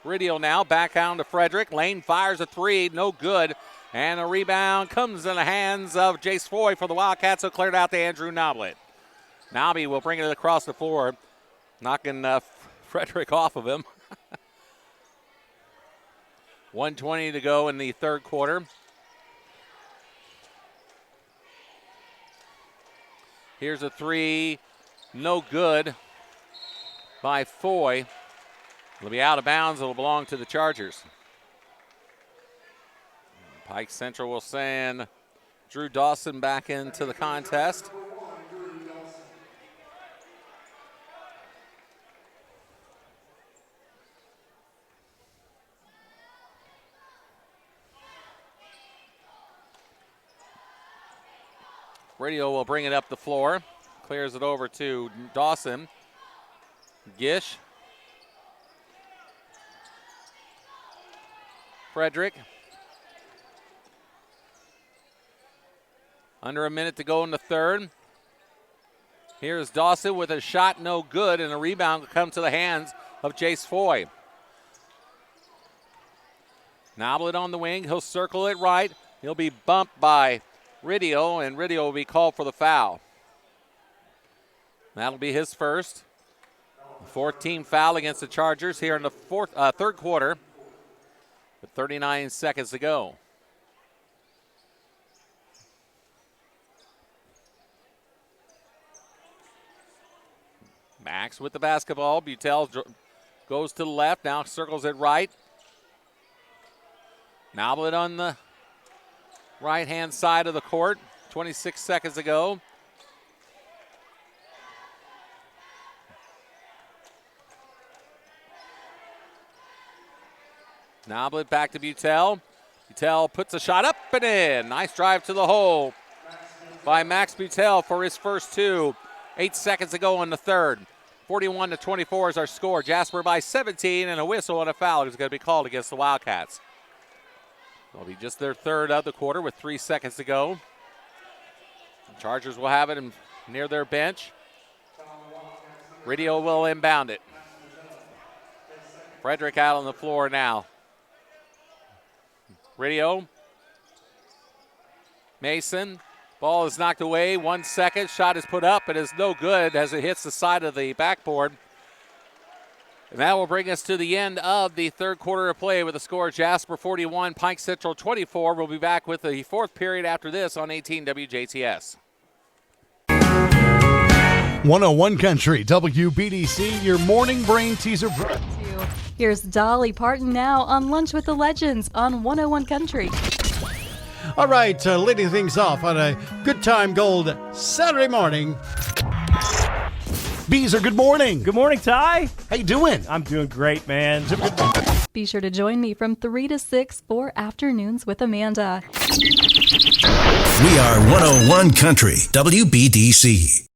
Ridio now back down to Frederick. Lane fires a three, no good. And a rebound comes in the hands of Jace Foy for the Wildcats, so cleared out to Andrew Noblet. Nobby will bring it across the floor, knocking Frederick off of him. 1:20 to go in the third quarter. Here's a three, no good by Foy. It'll be out of bounds. It'll belong to the Chargers. Pike Central will send Drew Dawson back into the contest. Radio will bring it up the floor. Clears it over to Dawson. Gish. Frederick. Under a minute to go in the third. Here's Dawson with a shot no good, and a rebound will come to the hands of Jace Foy. Noblet on the wing. He'll circle it right. He'll be bumped by Ridio, and Ridio will be called for the foul. That'll be his first. 14 foul against the Chargers here in the third quarter with 39 seconds to go. Max with the basketball. Butel goes to the left, now circles it right. Noblet on the right-hand side of the court. 26 seconds to go. Noblet back to Butel. Butel puts a shot up and in. Nice drive to the hole by Max Butel for his first two. 8 seconds to go in the third. 41-24 is our score. Jasper by 17, and a whistle and a foul is going to be called against the Wildcats. It'll be just their third of the quarter with 3 seconds to go. The Chargers will have it near their bench. Ridio will inbound it. Frederick out on the floor now. Ridio. Mason. Ball is knocked away. 1 second. Shot is put up. It is no good as it hits the side of the backboard. And that will bring us to the end of the third quarter of play with the score Jasper 41, Pike Central 24. We'll be back with the fourth period after this on 18 WJTS.
101 Country, WBDC, your morning brain teaser.
Here's Dolly Parton now on Lunch with the Legends on 101 Country.
All right, leading things off on a good time gold Saturday morning. Beezer, good morning.
Good morning, Ty.
How you doing?
I'm doing great, man.
Be sure to join me from 3 to 6 for Afternoons with Amanda.
We are 101 Country, WBDC.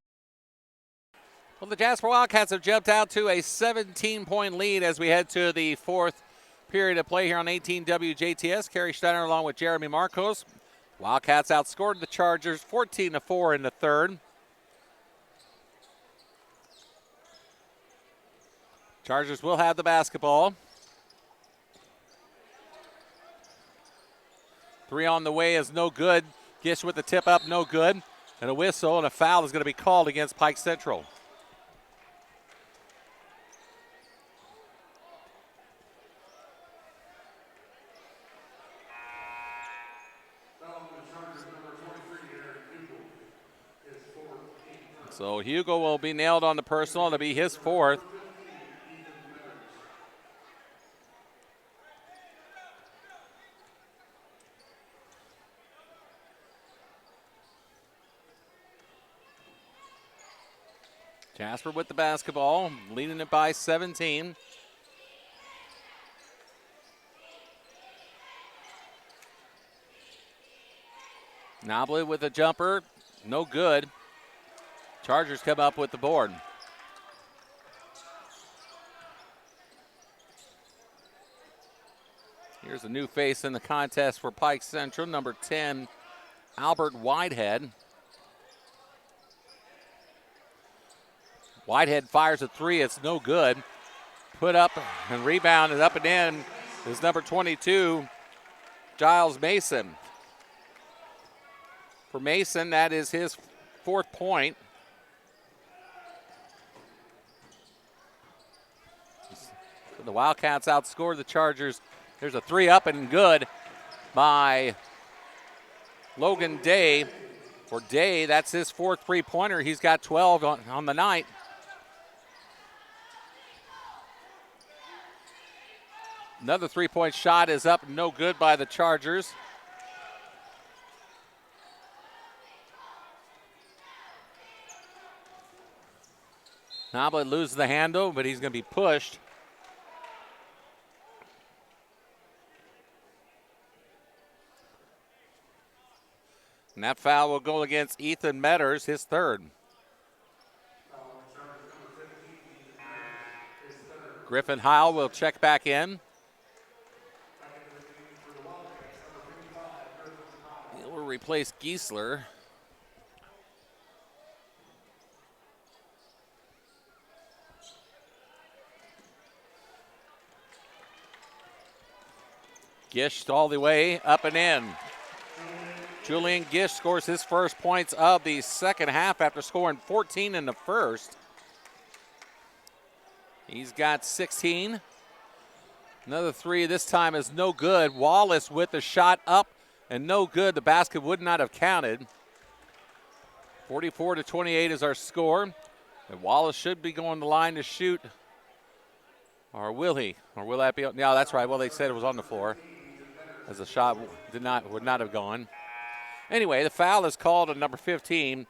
Well, the Jasper Wildcats have jumped out to a 17-point lead as we head to the fourth period of play here on 18 WJTS. Kerry Steiner along with Jeremy Marcos. Wildcats outscored the Chargers 14-4 in the third. Chargers will have the basketball. Three on the way is no good. Gish with the tip up, no good. And a whistle and a foul is going to be called against Pike Central. So Hugo will be nailed on the personal. It'll be his 4th. Jasper with the basketball, leading it by 17. Noblet with a jumper, no good. Chargers come up with the board. Here's a new face in the contest for Pike Central, number 10, Albert Whitehead. Whitehead fires a 3, it's no good. Put up and rebounded up and in is number 22, Giles Mason. For Mason, that is his 4th point. The Wildcats outscored the Chargers. There's a 3 up and good by Logan Day. For Day, that's his 4th three-pointer. He's got 12 on the night. Another 3-point shot is up, no good by the Chargers. Noblet loses the handle, but he's going to be pushed. And that foul will go against Ethan Metters, his 3rd. Griffin Heil will check back in. He'll replace Giesler. Gish all the way up and in. Julian Gish scores his first points of the second half after scoring 14 in the first. He's got 16. Another 3 this time is no good. Wallace with the shot up and no good. The basket would not have counted. 44-28 is our score. And Wallace should be going the line to shoot. Or will he? Or will that be? No, that's right. Well, they said it was on the floor, as the shot would not have gone. Anyway, the foul is called on number 15,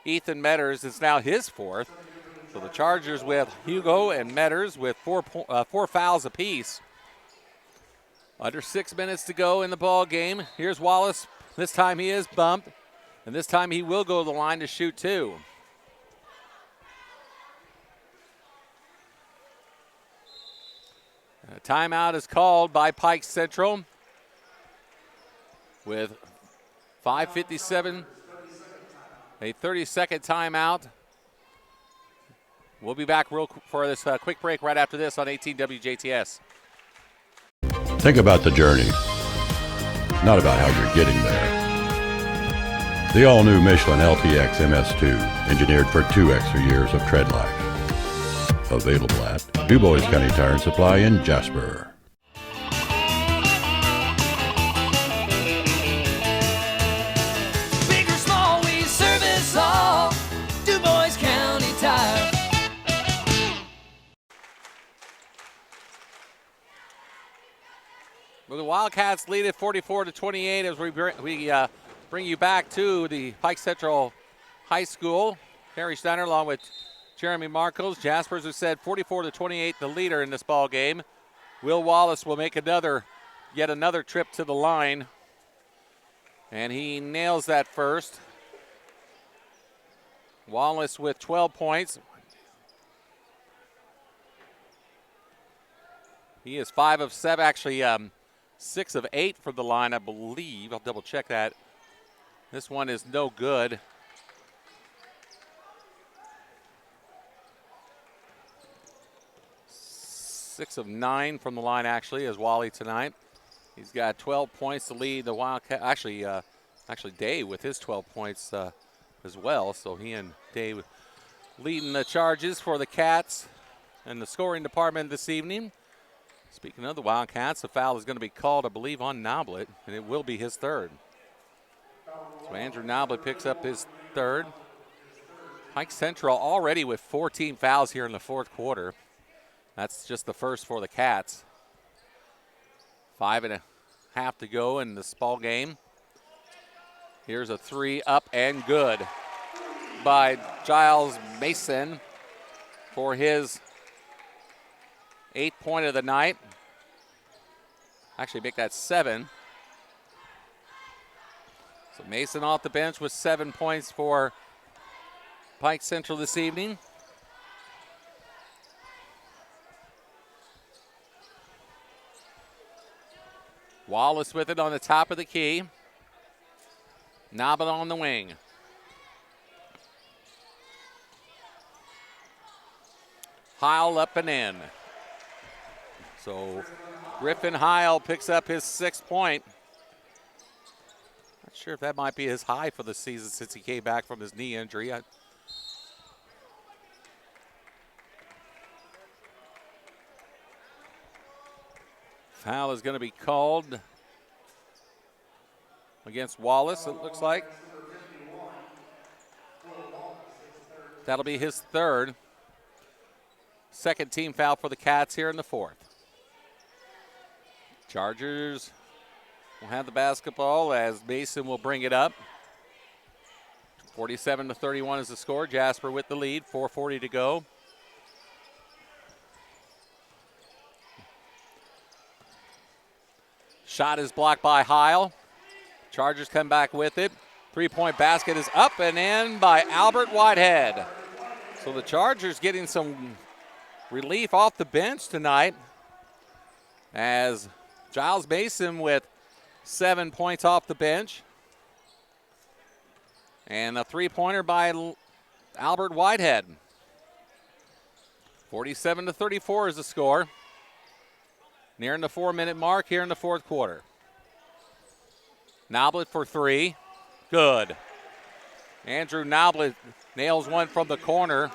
Ethan Metters. It's now his 4th. So the Chargers with Hugo and Metters with 4 fouls apiece. Under 6 minutes to go in the ball game. Here's Wallace. This time he is bumped, and this time he will go to the line to shoot 2. A timeout is called by Pike Central with 5:57, a 30-second timeout. We'll be back for this quick break right after this on 18 WJTS.
Think about the journey, not about how you're getting there. The all-new Michelin LTX MS2, engineered for 2 extra years of tread life. Available at DuBois County Tire and Supply in Jasper.
Well, the Wildcats lead it 44-28 as we bring you back to the Pike Central High School. Harry Steiner along with Jeremy Marcos. Jasper, as we said, 44-28, the leader in this ball game. Will Wallace will make yet another trip to the line. And he nails that first. Wallace with 12 points. He is 5 of 7, actually 6 of 8 from the line, I believe. I'll double check that. This one is no good. Six of 9 from the line, actually, is Wally tonight. He's got 12 points to lead the Wildcat. Actually, Day with his 12 points as well. So he and Day leading the charges for the Cats in the scoring department this evening. Speaking of the Wildcats, the foul is going to be called, I believe, on Noblet, and it will be his 3rd. So Andrew Noblet picks up his 3rd. Pike Central already with 14 fouls here in the fourth quarter. That's just the first for the Cats. 5.5 to go in this ball game. Here's a three up and good by Giles Mason for his 8th point of the night. Actually, make that 7. So Mason off the bench with 7 points for Pike Central this evening. Wallace with it on the top of the key. Noblet on the wing. Heil up and in. So Griffin Heil picks up his 6th point. Not sure if that might be his high for the season since he came back from his knee injury. Foul is going to be called against Wallace, it looks like. That'll be his 3rd. 2nd team foul for the Cats here in the 4th. Chargers will have the basketball as Mason will bring it up. 47-31 is the score. Jasper with the lead, 4:40 to go. Shot is blocked by Heil. Chargers come back with it. 3-point basket is up and in by Albert Whitehead. So the Chargers getting some relief off the bench tonight as Giles Mason with 7 points off the bench. And a 3-pointer by Albert Whitehead. 47-34 is the score. Nearing the 4-minute mark here in the fourth quarter. Noblet for 3. Good. Andrew Noblet nails one from the corner.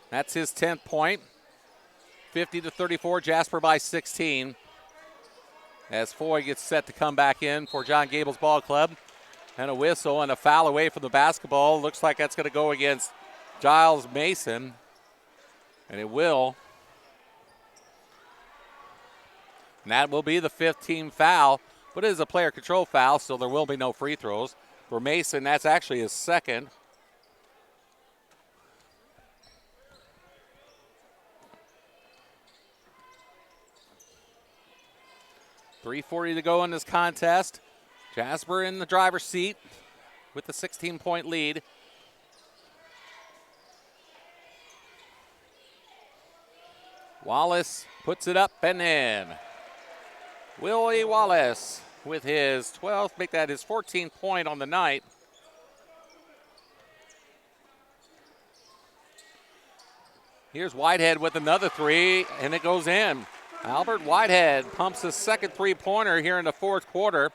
That's his 10th point. 50-34, Jasper by 16. As Foy gets set to come back in for John Gable's Ball Club. And a whistle and a foul away from the basketball. Looks like that's going to go against Giles Mason. And it will. And that will be the 5th team foul. But it is a player control foul, so there will be no free throws. For Mason, that's actually his 2nd. .340 to go in this contest. Jasper in the driver's seat with the 16-point lead. Wallace puts it up and in. Willie Wallace with his 12th, make that his 14th point on the night. Here's Whitehead with another 3, and it goes in. Albert Whitehead pumps his 2nd 3-pointer here in the fourth quarter.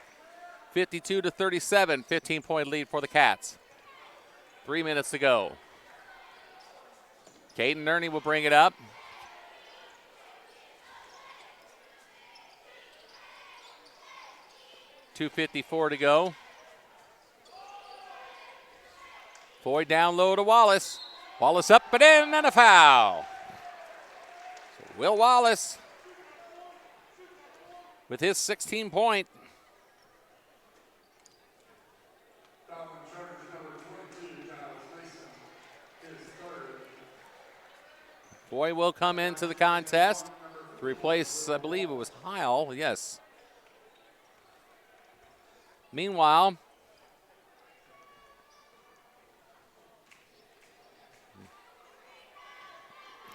52-37, 15-point lead for the Cats. 3 minutes to go. Caden Nerney will bring it up. .254 to go. Foy down low to Wallace. Wallace up and in, and a foul. So Will Wallace with his 16-point. Foy will come into the contest to replace, I believe it was Heil, yes. Meanwhile,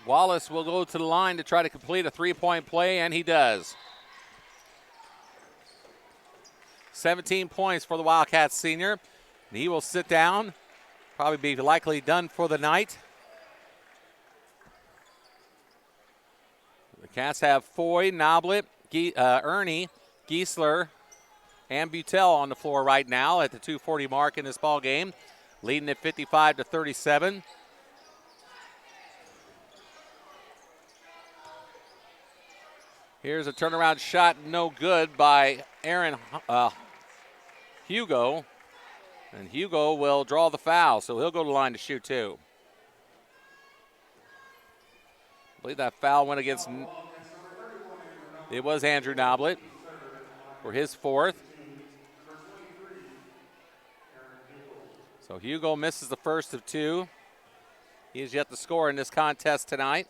Wallace will go to the line to try to complete a 3-point play, and he does. 17 points for the Wildcats senior. And he will sit down, probably be likely done for the night. The Cats have Foy, Noblet, Ernie, Giesler, and Butel on the floor right now at the 2:40 mark in this ball game, leading at 55-37. Here's a turnaround shot, no good by Aaron Hugo. And Hugo will draw the foul, so he'll go to the line to shoot two. I believe that foul went against, it was Andrew Noblet for his fourth. So Hugo misses the first of two. He has yet to score in this contest tonight.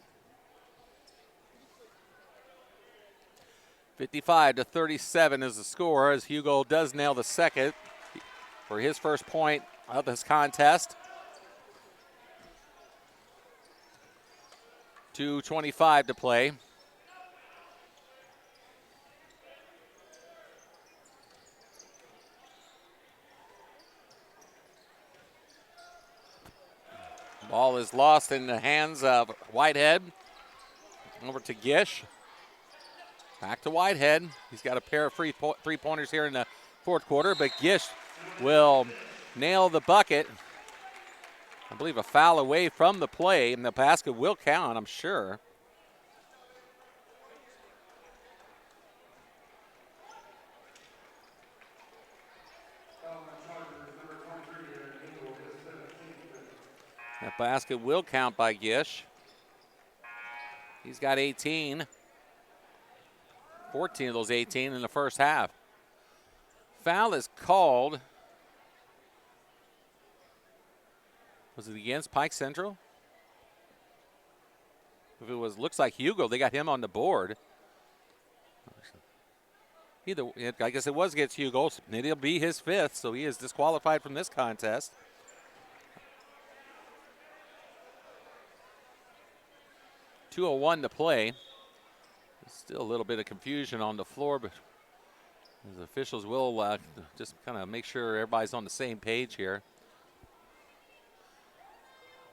55-37 is the score as Hugo does nail the second for his first point of this contest. 2:25 to play. Ball is lost in the hands of Whitehead. Over to Gish. Back to Whitehead. He's got a pair of three-pointers here in the fourth quarter, but Gish will nail the bucket. I believe a foul away from the play, and the basket will count, I'm sure. That basket will count by Gish. He's got 18. 14 of those 18 in the first half. Foul is called. Was it against Pike Central? If it was, looks like Hugo. They got him on the board. Either, I guess it was against Hugo. It'll be his fifth, so he is disqualified from this contest. .201 to play. Still a little bit of confusion on the floor, but the officials will just kind of make sure everybody's on the same page here.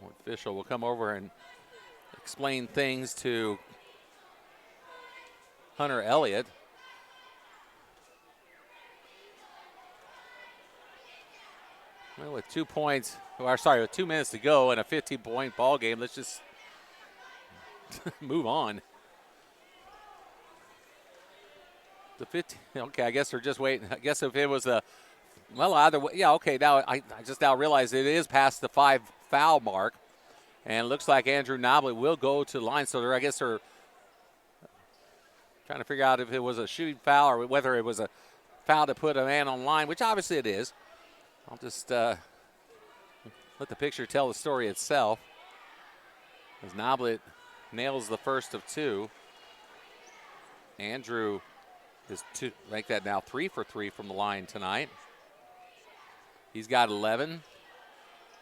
One official will come over and explain things to Hunter Elliott. Well, with 2 points, or sorry, with 2 minutes to go and a 15-point ball game, let's just move on. The 15. Okay, I guess they're just waiting. I guess if it was a, well, either way, yeah. Okay, now I just now realized it is past the 5 foul mark, and it looks like Andrew Noblet will go to the line. So I guess they're trying to figure out if it was a shooting foul or whether it was a foul to put a man on line, which obviously it is. I'll just let the picture tell the story itself. As Noblet nails the first of two. Andrew is to make that now 3 for 3 from the line tonight. He's got 11,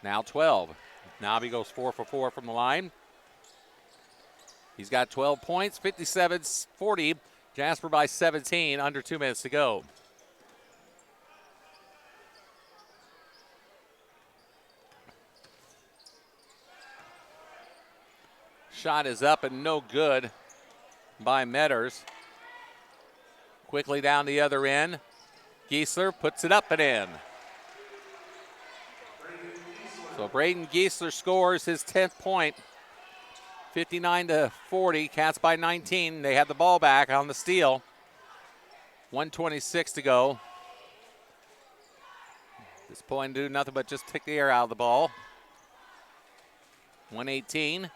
now 12. Nobby goes 4 for 4 from the line. He's got 12 points, 57-40. Jasper by 17, under 2 minutes to go. Shot is up and no good by Metters. Quickly down the other end. Giesler puts it up and in. So Braden Giesler scores his 10th point. 59-40. Cats by 19. They have the ball back on the steal. 1:26 to go. This point do nothing but just take the air out of the ball. 118.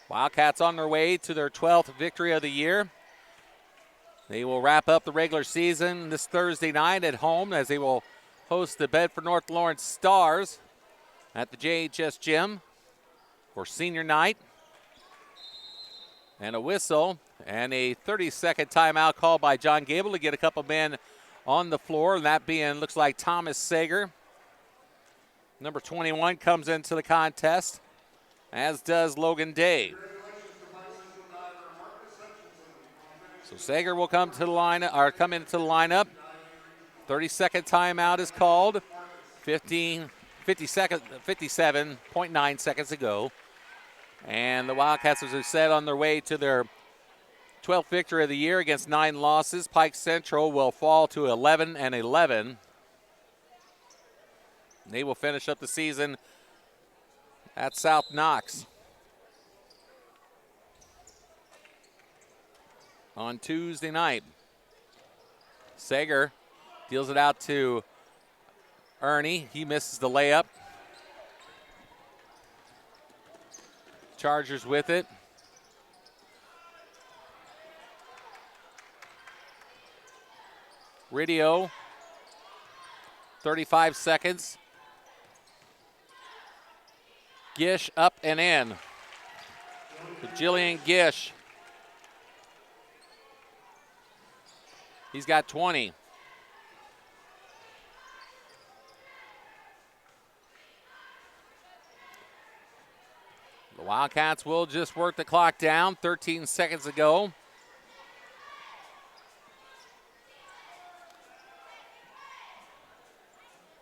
Wildcats on their way to their 12th victory of the year. They will wrap up the regular season this Thursday night at home as they will host the Bedford North Lawrence Stars at the JHS Gym for senior night. And a whistle and a 30-second timeout called by John Gable to get a couple men on the floor, and that being, looks like Thomas Sager. Number 21 comes into the contest, as does Logan Day. So Sager will come to the line, or come into the lineup. 30-second timeout is called. 57.9 seconds to go. And the Wildcats, as we said, on their way to their 12th victory of the year against 9 losses. Pike Central will fall to 11-11. They will finish up the season at South Knox on Tuesday night. Sager Deals it out to Ernie. He misses the layup. Chargers with it. Radio, 35 seconds. Gish up and in. Jillian Gish. He's got 20. The Wildcats will just work the clock down. 13 seconds to go.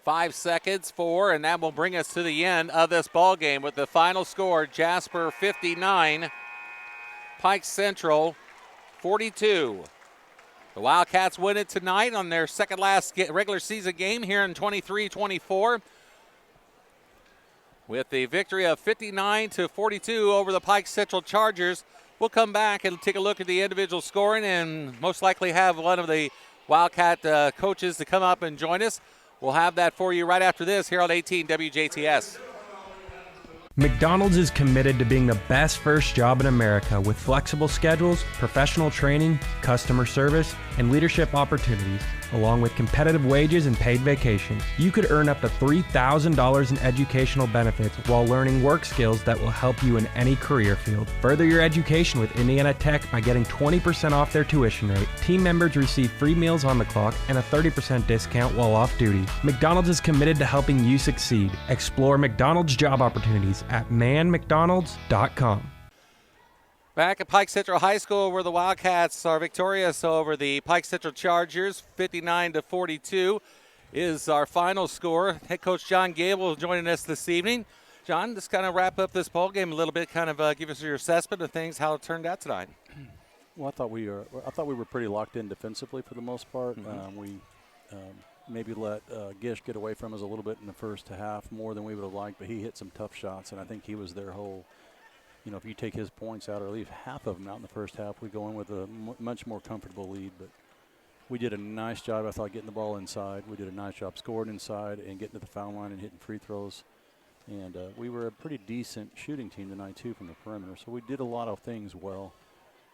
Five seconds, 4, and that will bring us to the end of this ball game with the final score: Jasper 59, Pike Central 42. The Wildcats win it tonight on their second last regular season game here in 23-24 with the victory of 59-42 over the Pike Central Chargers. We'll come back and take a look at the individual scoring and most likely have one of the Wildcat coaches to come up and join us. We'll have that for you right after this here on 18 WJTS.
McDonald's is committed to being the best first job in America with flexible schedules, professional training, customer service, and leadership opportunities, along with competitive wages and paid vacation. You could earn up to $3,000 in educational benefits while learning work skills that will help you in any career field. Further your education with Indiana Tech by getting 20% off their tuition rate. Team members receive free meals on the clock and a 30% discount while off duty. McDonald's is committed to helping you succeed. Explore McDonald's job opportunities at manmcdonalds.com.
Back at Pike Central High School, where the Wildcats are victorious over the Pike Central Chargers, 59-42 is our final score. Head coach John Gable joining us this evening. John, just kind of wrap up this ball game a little bit, kind of give us your assessment of things, how it turned out tonight.
Well, I thought we were pretty locked in defensively for the most part. We maybe let Gish get away from us a little bit in the first half more than we would have liked, but he hit some tough shots, and I think he was their whole. You know, if you take his points out or leave half of them out in the first half, we go in with a much more comfortable lead. But we did a nice job, I thought, getting the ball inside. We did a nice job scoring inside and getting to the foul line and hitting free throws. And we were a pretty decent shooting team tonight, too, from the perimeter. So we did a lot of things well.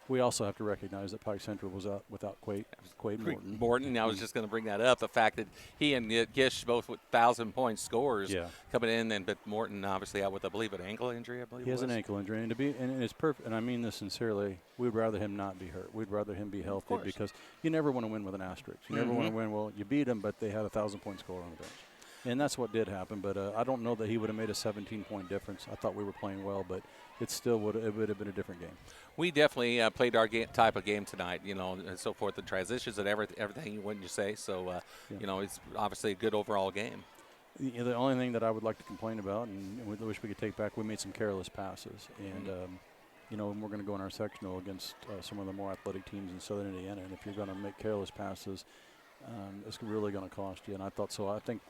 We also have to recognize that Pike Central was out without Quade Morton.
I was just going to bring that up. The fact that he and Gish both with 1,000-point scores coming in, but Morton obviously out with, I believe, an ankle injury.
He has an ankle injury, and it's perfect. And I mean this sincerely. We'd rather him not be hurt. We'd rather him be healthy because you never want to win with an asterisk. You never want to win. Well, you beat him, but they had a 1,000-point score on the bench. And that's what did happen, but I don't know that he would have made a 17-point difference. I thought we were playing well, but it still would have been a different game.
We definitely played our type of game tonight, and so forth, the transitions and everything, wouldn't you say? So, it's obviously a good overall game.
The only thing that I would like to complain about, and we wish we could take back, we made some careless passes. And, we're going to go in our sectional against some of the more athletic teams in Southern Indiana, and if you're going to make careless passes, it's really going to cost you. And I thought so. I think,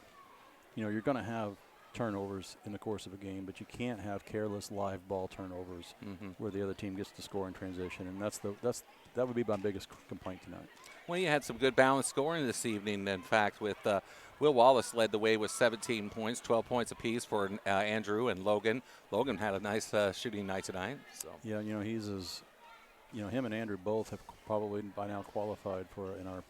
you're going to have turnovers in the course of a game, but you can't have careless live ball turnovers where the other team gets to score in transition, and that would be my biggest complaint tonight.
Well, you had some good balanced scoring this evening. In fact, with Will Wallace led the way with 17 points, 12 points apiece for Andrew and Logan. Logan had a nice shooting night tonight. So
yeah, him and Andrew both have probably by now qualified for in our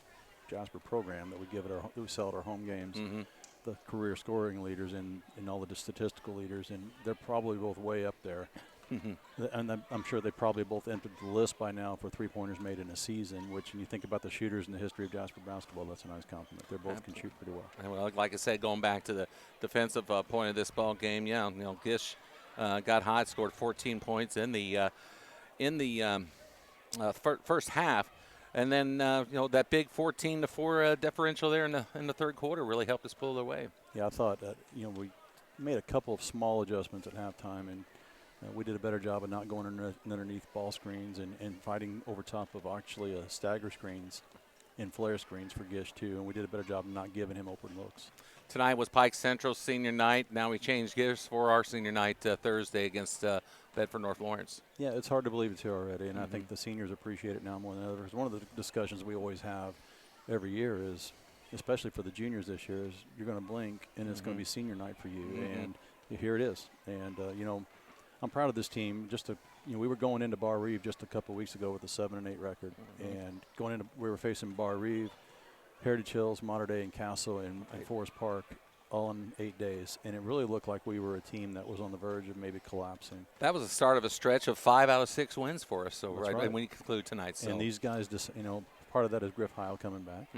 Jasper program that we sell at our home games. The career scoring leaders and all the statistical leaders, and they're probably both way up there. And I'm sure they probably both entered the list by now for three-pointers made in a season, which when you think about the shooters in the history of Jasper basketball, that's a nice compliment. They both can shoot pretty well.
And well, like I said, going back to the defensive point of this ball game, Gish got hot, scored 14 points in the first half. And then, that big 14-4 differential there in the third quarter really helped us pull away.
Yeah, I thought that, we made a couple of small adjustments at halftime, and we did a better job of not going underneath ball screens and fighting over top of actually stagger screens and flare screens for Gish, too. And we did a better job of not giving him open looks.
Tonight was Pike Central's senior night. Now we changed gears for our senior night Thursday against Bedford North Lawrence.
Yeah, it's hard to believe it's here already, and I think the seniors appreciate it now more than ever. One of the discussions we always have every year is, especially for the juniors this year, is you're going to blink and it's going to be senior night for you, and here it is. And I'm proud of this team. We were going into Bar Reeve just a couple weeks ago with a 7-8 record, and we were facing Bar Reeve, Heritage Hills, Mater Dei, and Castle, and Forest Park, all in 8 days, and it really looked like we were a team that was on the verge of maybe collapsing.
That was the start of a stretch of 5 out of 6 wins for us. So
right
when we conclude tonight,
and these guys just part of that is Griff Heil coming back,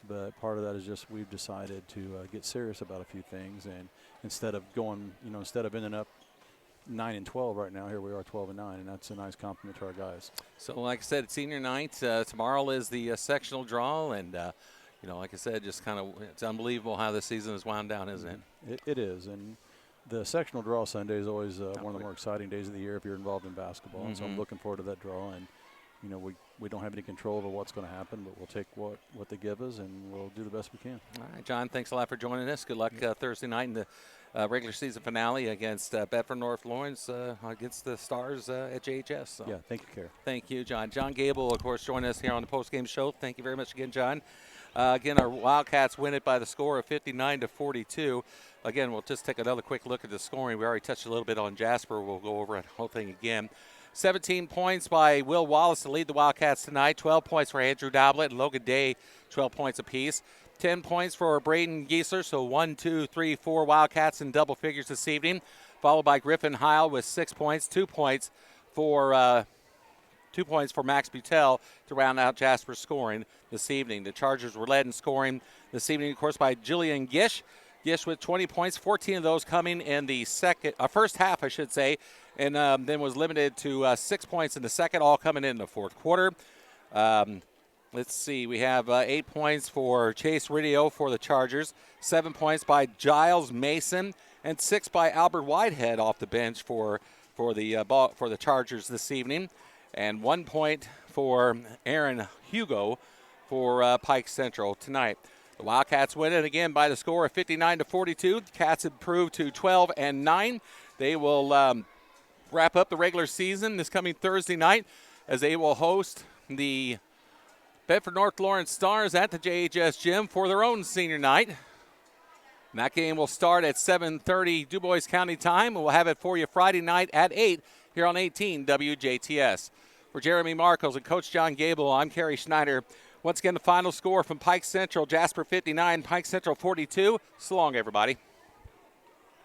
but part of that is just we've decided to get serious about a few things, and instead of ending up 9-12 right now, here we are 12-9, and that's a nice compliment to our guys.
So like I said, senior night tomorrow is the sectional draw, and like I said, just kind of it's unbelievable how this season has wound down, isn't it?
It is, and the sectional draw Sunday is always one of the more exciting days of the year if you're involved in basketball, and so I'm looking forward to that draw. And we don't have any control over what's going to happen, but we'll take what they give us, and we'll do the best we can.
All right, John, thanks a lot for joining us. Good luck Thursday night in the regular season finale against Bedford North Lawrence against the Stars at JHS. So.
Yeah, thank you, Kerr.
Thank you, John. John Gable, of course, joining us here on the postgame show. Thank you very much again, John. Again, our Wildcats win it by the score of 59-42. Again, we'll just take another quick look at the scoring. We already touched a little bit on Jasper. We'll go over the whole thing again. 17 points by Will Wallace to lead the Wildcats tonight. 12 points for Andrew Doblet and Logan Day, 12 points apiece. 10 points for Braden Giesler, so 1, 2, 3, 4 Wildcats in double figures this evening, followed by Griffin Heil with 6 points, 2 points for Max Butel to round out Jasper's scoring this evening. The Chargers were led in scoring this evening, of course, by Jillian Gish. Gish with 20 points, 14 of those coming in the first half, I should say, and then was limited to 6 points in the second, all coming in the fourth quarter. Let's see, we have 8 points for Chase Ridio for the Chargers, 7 points by Giles Mason, and 6 by Albert Whitehead off the bench for the Chargers this evening, and 1 point for Aaron Hugo for Pike Central tonight. The Wildcats win it again by the score of 59-42. The Cats improved to 12-9. They will wrap up the regular season this coming Thursday night as they will host the Bedford North Lawrence Stars at the JHS Gym for their own senior night. And that game will start at 7:30 Dubois County time, and we'll have it for you Friday night at 8 here on 18 WJTS. For Jeremy Markles and Coach John Gable, I'm Kerry Schneider. Once again, the final score from Pike Central, Jasper 59, Pike Central 42. So long, everybody.